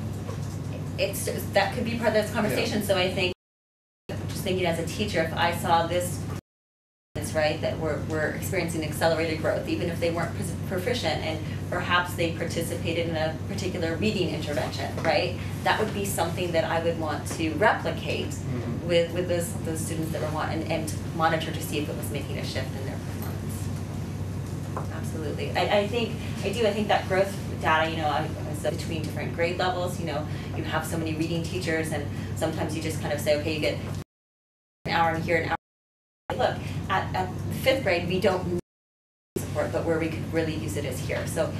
That could be part of this conversation. Yeah. So I think, just thinking as a teacher, if I saw this, right, that we're experiencing accelerated growth, even if they weren't proficient, and perhaps they participated in a particular reading intervention, right? That would be something that I would want to replicate with those students that were and monitor to see if it was making a shift in their performance. Absolutely. I think that growth data, between different grade levels, you have so many reading teachers, and sometimes you just kind of say, okay, you get an hour in here, an hour. Look, at 5th grade, we don't need support, but where we could really use it is here. So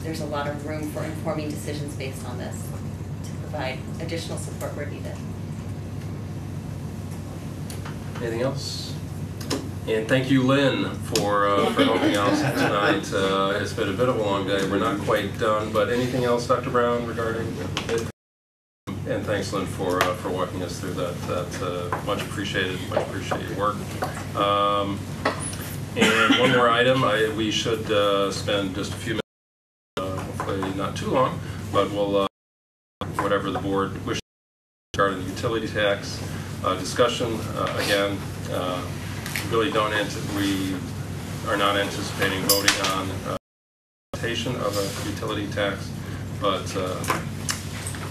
there's a lot of room for informing decisions based on this to provide additional support where needed. Anything else? And thank you, Lynn, for helping out tonight. It's been a bit of a long day. We're not quite done, but anything else, Dr. Brown, regarding it? And thanks, Lynn, for walking us through that. Much appreciated work. And one more item, we should spend just a few minutes, hopefully not too long, but we'll, whatever the board wishes. regarding the utility tax discussion. Again, we are not anticipating voting on implementation of a utility tax, but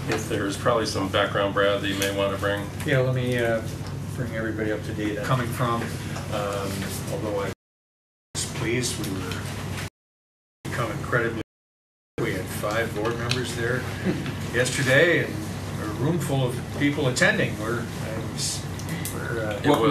if there's probably some background, Brad, that you may want to bring. Yeah, let me bring everybody up to date. Coming from, although I was pleased, we were become incredibly. We had 5 board members there yesterday, and a room full of people attending. Welcome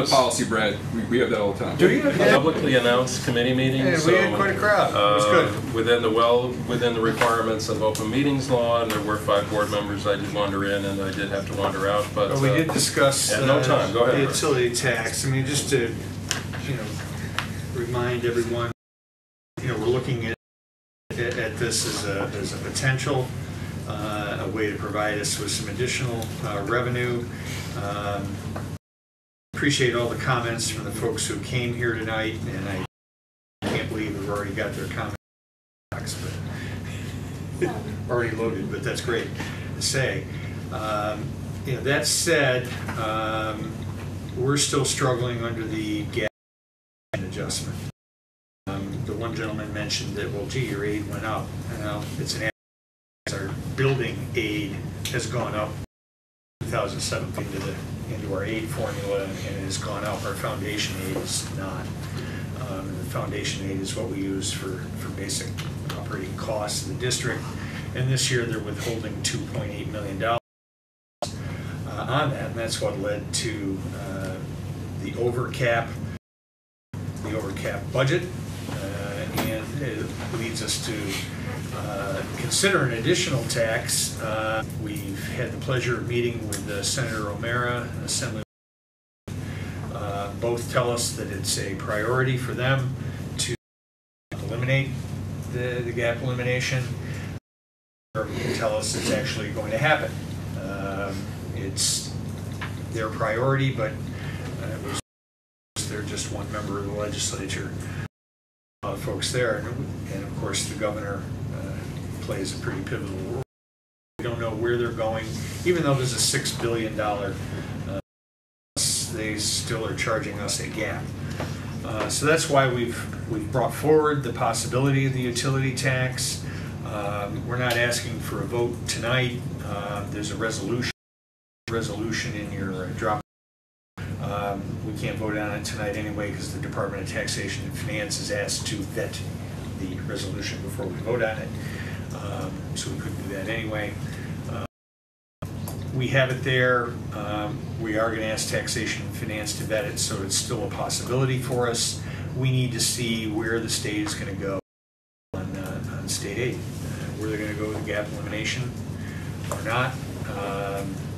to policy, Brad. We have that all the time. Do you? Publicly announced committee meetings. Yeah, we had quite a crowd. It was good. Within the requirements of open meetings law, and there were 5 board members. I did wander in, and I did have to wander out. But we did discuss no time. Go ahead. The utility tax. I mean, just to remind everyone, we're looking at this as a potential, a way to provide us with some additional revenue. Appreciate all the comments from the folks who came here tonight, and I can't believe we've already got their comments, but already loaded, but that's great to say. That said, we're still struggling under the gap adjustment. The one gentleman mentioned that, well, gee, your aid went up. It's an our building aid has gone up 2007 into our aid formula, and it has gone up. Our foundation aid is not. The foundation aid is what we use for basic operating costs of the district. And this year they're withholding $2.8 million on that, and that's what led to the overcap budget, and it leads us to consider an additional tax. We've had the pleasure of meeting with Senator O'Mara and Assembly. Both tell us that it's a priority for them to eliminate the gap elimination. Or tell us it's actually going to happen. It's their priority, but they're just one member of the legislature. Folks there, and of course the governor plays a pretty pivotal role. We don't know where they're going, even though there's a $6 billion. They still are charging us a gap. So that's why we've brought forward the possibility of the utility tax. We're not asking for a vote tonight. There's a resolution in your drop. We can't vote on it tonight anyway because the Department of Taxation and Finance is asked to vet the resolution before we vote on it. So we couldn't do that anyway. We have it there. We are going to ask Taxation and Finance to vet it, so it's still a possibility for us. We need to see where the state is going to go on state aid. Where they're going to go with the gap elimination or not.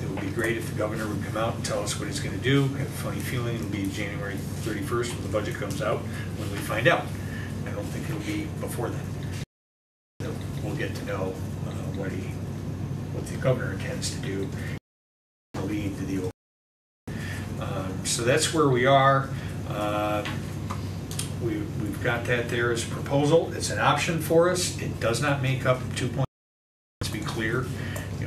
It would be great if the governor would come out and tell us what he's going to do. I have a funny feeling it'll be January 31st when the budget comes out, when we find out. I don't think it'll be before then. We'll get to know what the governor intends to do to lead to the so that's where we are. We've got that there as a proposal. It's an option for us. It does not make up 2 points. Let's be clear.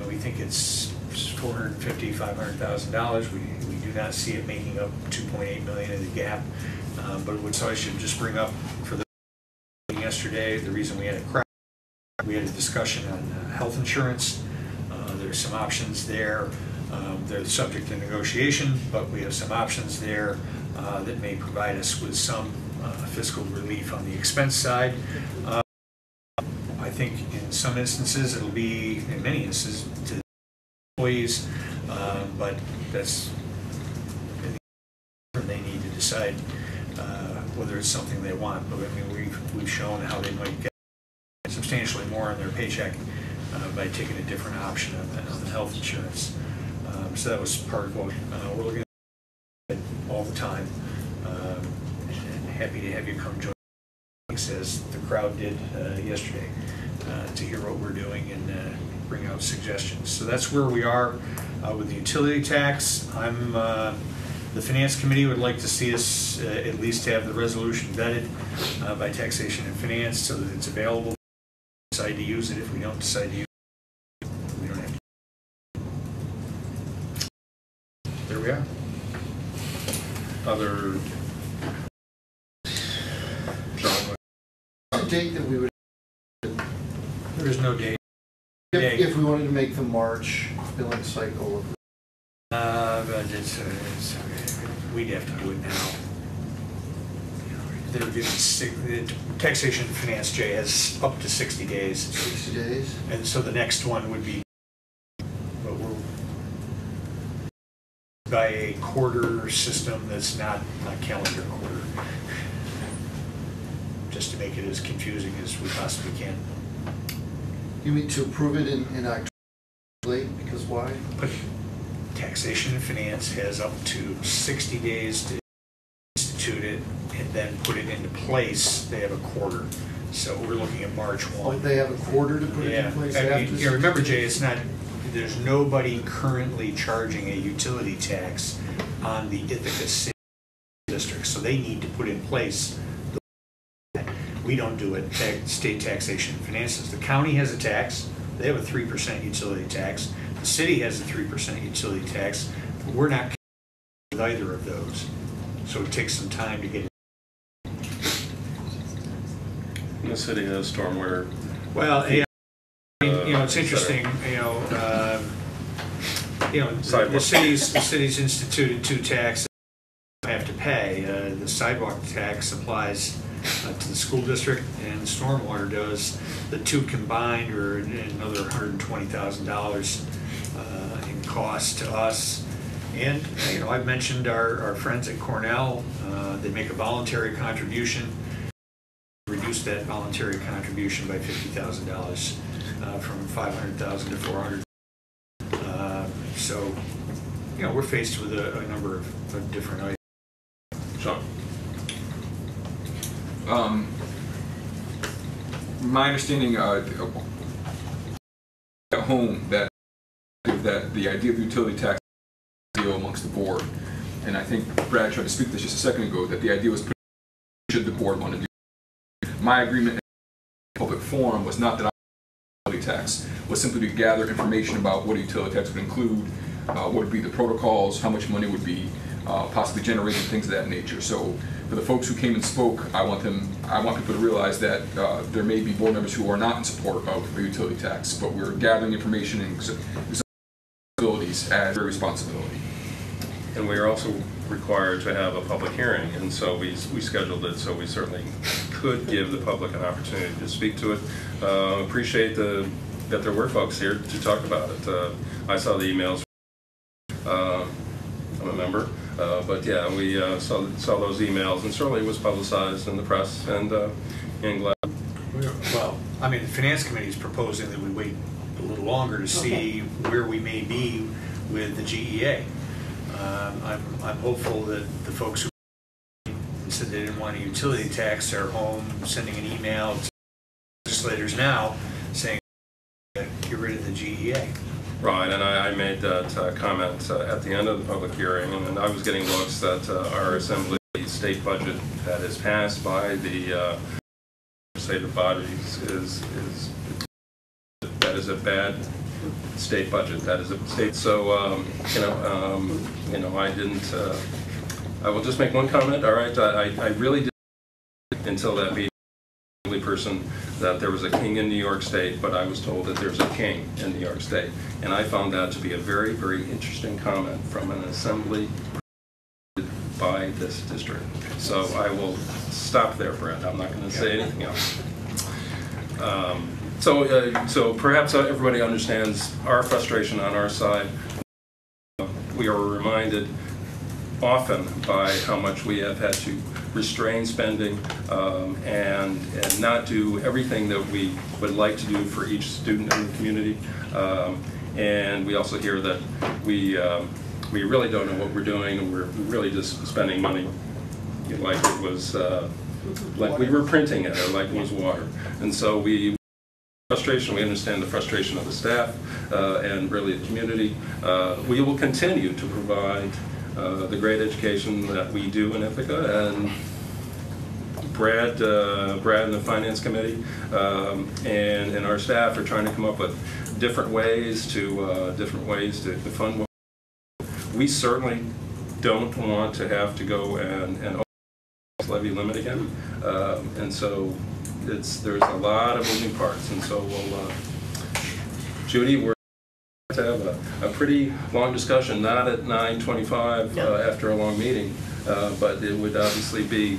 We think it's $450,000, $500,000. We do not see it making up $2.8 million in the gap. But so I should just bring up for the yesterday, the reason we had a crowd, we had a discussion on health insurance. There's some options there. They're subject to negotiation, but we have some options there that may provide us with some fiscal relief on the expense side. I think in some instances it'll be, in many instances, to employees, but that's they need to decide whether it's something they want. But I mean, we've shown how they might get substantially more on their paycheck by taking a different option on the health insurance. So that was part of what we're looking at all the time. And happy to have you come join us, as the crowd did yesterday, to hear what we're doing and bring out suggestions. So that's where we are with the utility tax. The Finance Committee would like to see us at least have the resolution vetted by Taxation and Finance so that it's available. Decide to use it. If we don't decide to use it, other... The date that we would... There is no date. If we wanted to make the March billing cycle. But we'd have to do it now. They're giving taxation and finance, Jay, has up to 60 days. 60 days? And so the next one would be, but we're by a quarter system that's not a calendar quarter. Just to make it as confusing as we possibly can. You mean to approve it in October late, because why? But taxation and finance has up to 60 days to institute it and then put it into place. They have a quarter. So we're looking at March 1. Oh, they have a quarter to put it in place after? Yeah, remember, Jay, it's not, there's nobody currently charging a utility tax on the Ithaca City District, so they need to put in place. We don't do it. State taxation and finances. The county has a tax. They have a 3% utility tax. The city has a 3% utility tax. But we're not with either of those. So it takes some time to get it. And the city has stormwater. Well, yeah, it's interesting. The city's instituted 2 taxes you have to pay. The sidewalk tax applies to the school district, and the stormwater does. The 2 combined are another $120,000 in cost to us. And I've mentioned our friends at Cornell. They make a voluntary contribution. Reduce that voluntary contribution by $50,000 from $500,000 to $400,000. So, we're faced with a number of different items. Sean? My understanding at home that the idea of utility tax is deal amongst the board, and I think Brad tried to speak to this just a second ago, that the idea was should the board want to do. My agreement in public forum was not that utility tax, was simply to gather information about what a utility tax would include, what would be the protocols, how much money would be possibly generated, things of that nature. So for the folks who came and spoke, I want people to realize that there may be board members who are not in support of a utility tax, but we're gathering information and responsibilities as a responsibility. And we are also required to have a public hearing, and so we scheduled it so we certainly could give the public an opportunity to speak to it. Appreciate that there were folks here to talk about it. I saw the emails. I'm a member, but yeah, we saw those emails, and certainly it was publicized in the press, and glad. Well, I mean, the finance committee is proposing that we wait a little longer to see where we may be with the GEA. I'm hopeful that the folks who said they didn't want a utility tax are home sending an email to legislators now saying get rid of the GEA. Right, and I made that comment at the end of the public hearing, and I was getting looks that our assembly state budget that is passed by the legislative bodies that is a bad state budget. That is a state. So I didn't. I will just make one comment. All right, I really didn't until that meeting. Person that there was a king in New York State, but I was told that there's a king in New York State, and I found that to be a very, very interesting comment from an assembly by this district. So I will stop there, Brent. I'm not going to say anything else. So perhaps everybody understands our frustration on our side. We are reminded often by how much we have had to restrain spending and not do everything that we would like to do for each student in the community. And we also hear that we really don't know what we're doing, and we're really just spending money like it was like we were printing it, or like it was water. And so we understand the frustration of the staff and really the community. We will continue to provide the great education that we do in Ithaca, and Brad and the Finance Committee and our staff are trying to come up with different ways to fund. We certainly don't want to have to go and levy limit again, and so there's a lot of moving parts, and so we'll, Judy, we're to have a pretty long discussion, not at 9:25 after a long meeting, but it would obviously be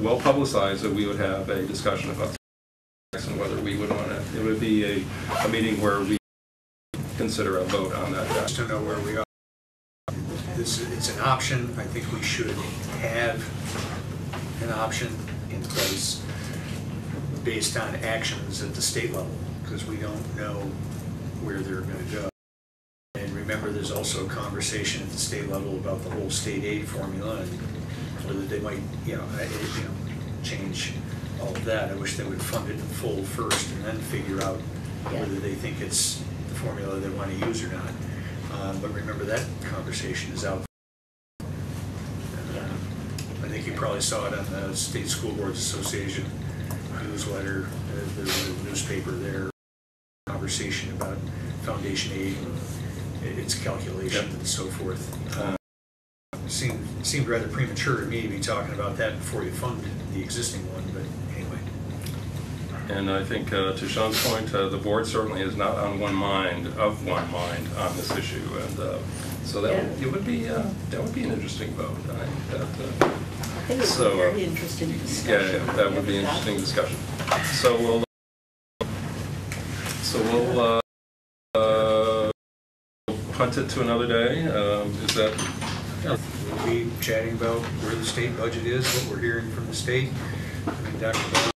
well publicized that we would have a discussion about tax and whether we would want to. It would be a meeting where we consider a vote on that. Just to know where we are. It's an option. I think we should have an option in place based on actions at the state level, because we don't know where they're going to go. And remember, there's also a conversation at the state level about the whole state aid formula and whether they might, change all of that. I wish they would fund it in full first and then figure out whether they think it's the formula they want to use or not. But remember, that conversation is out. I think you probably saw it on the State School Boards Association newsletter, the newspaper there, conversation about foundation aid and its calculations and so forth. Seemed rather premature to me to be talking about that before you fund the existing one, but anyway. And I think to Sean's point, the board certainly is not on one mind on this issue, and so it would be that would be an interesting vote. I think it would be a very interesting discussion. Yeah, that would be an interesting discussion. So we'll punt it to another day. Is that? We'll be chatting about where the state budget is, what we're hearing from the state. I mean, Dr. Bell,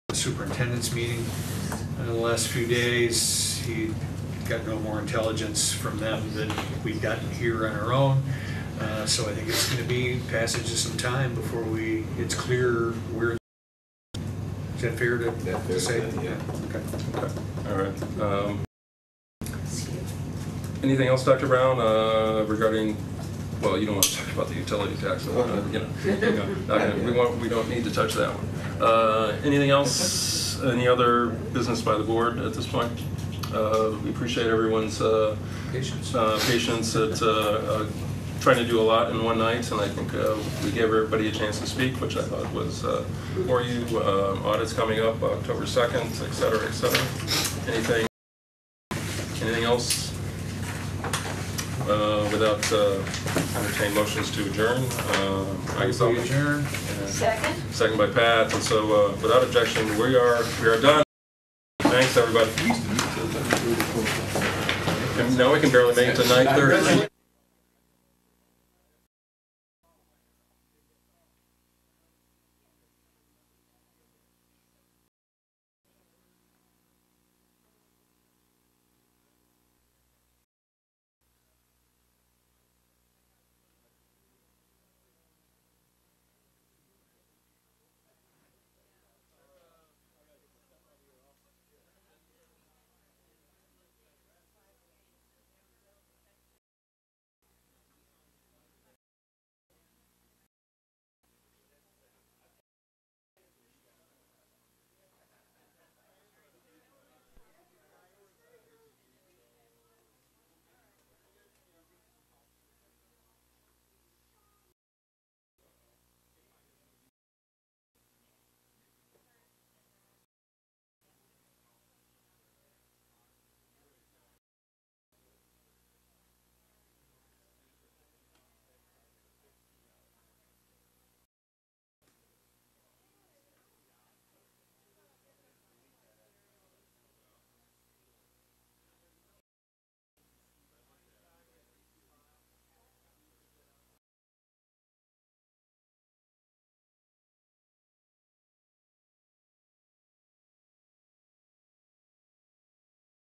the superintendent's meeting in the last few days, he got no more intelligence from them than we've gotten here on our own. So I think it's going to be passage of some time before it's clear where. Is that fair to say? Yeah. Okay. All right. Anything else, Dr. Brown, regarding? Well, you don't want to talk about the utility tax. We don't need to touch that one. Anything else? Any other business by the board at this point? We appreciate everyone's patience at trying to do a lot in one night, and I think we gave everybody a chance to speak, which I thought was for you. Audits coming up October 2nd, et cetera, et cetera. Anything else? Without entertain motions to adjourn, I guess I'll adjourn. Second. Second by Pat, and so without objection, we are done. Thanks, everybody. And now we can barely make it to 9:30.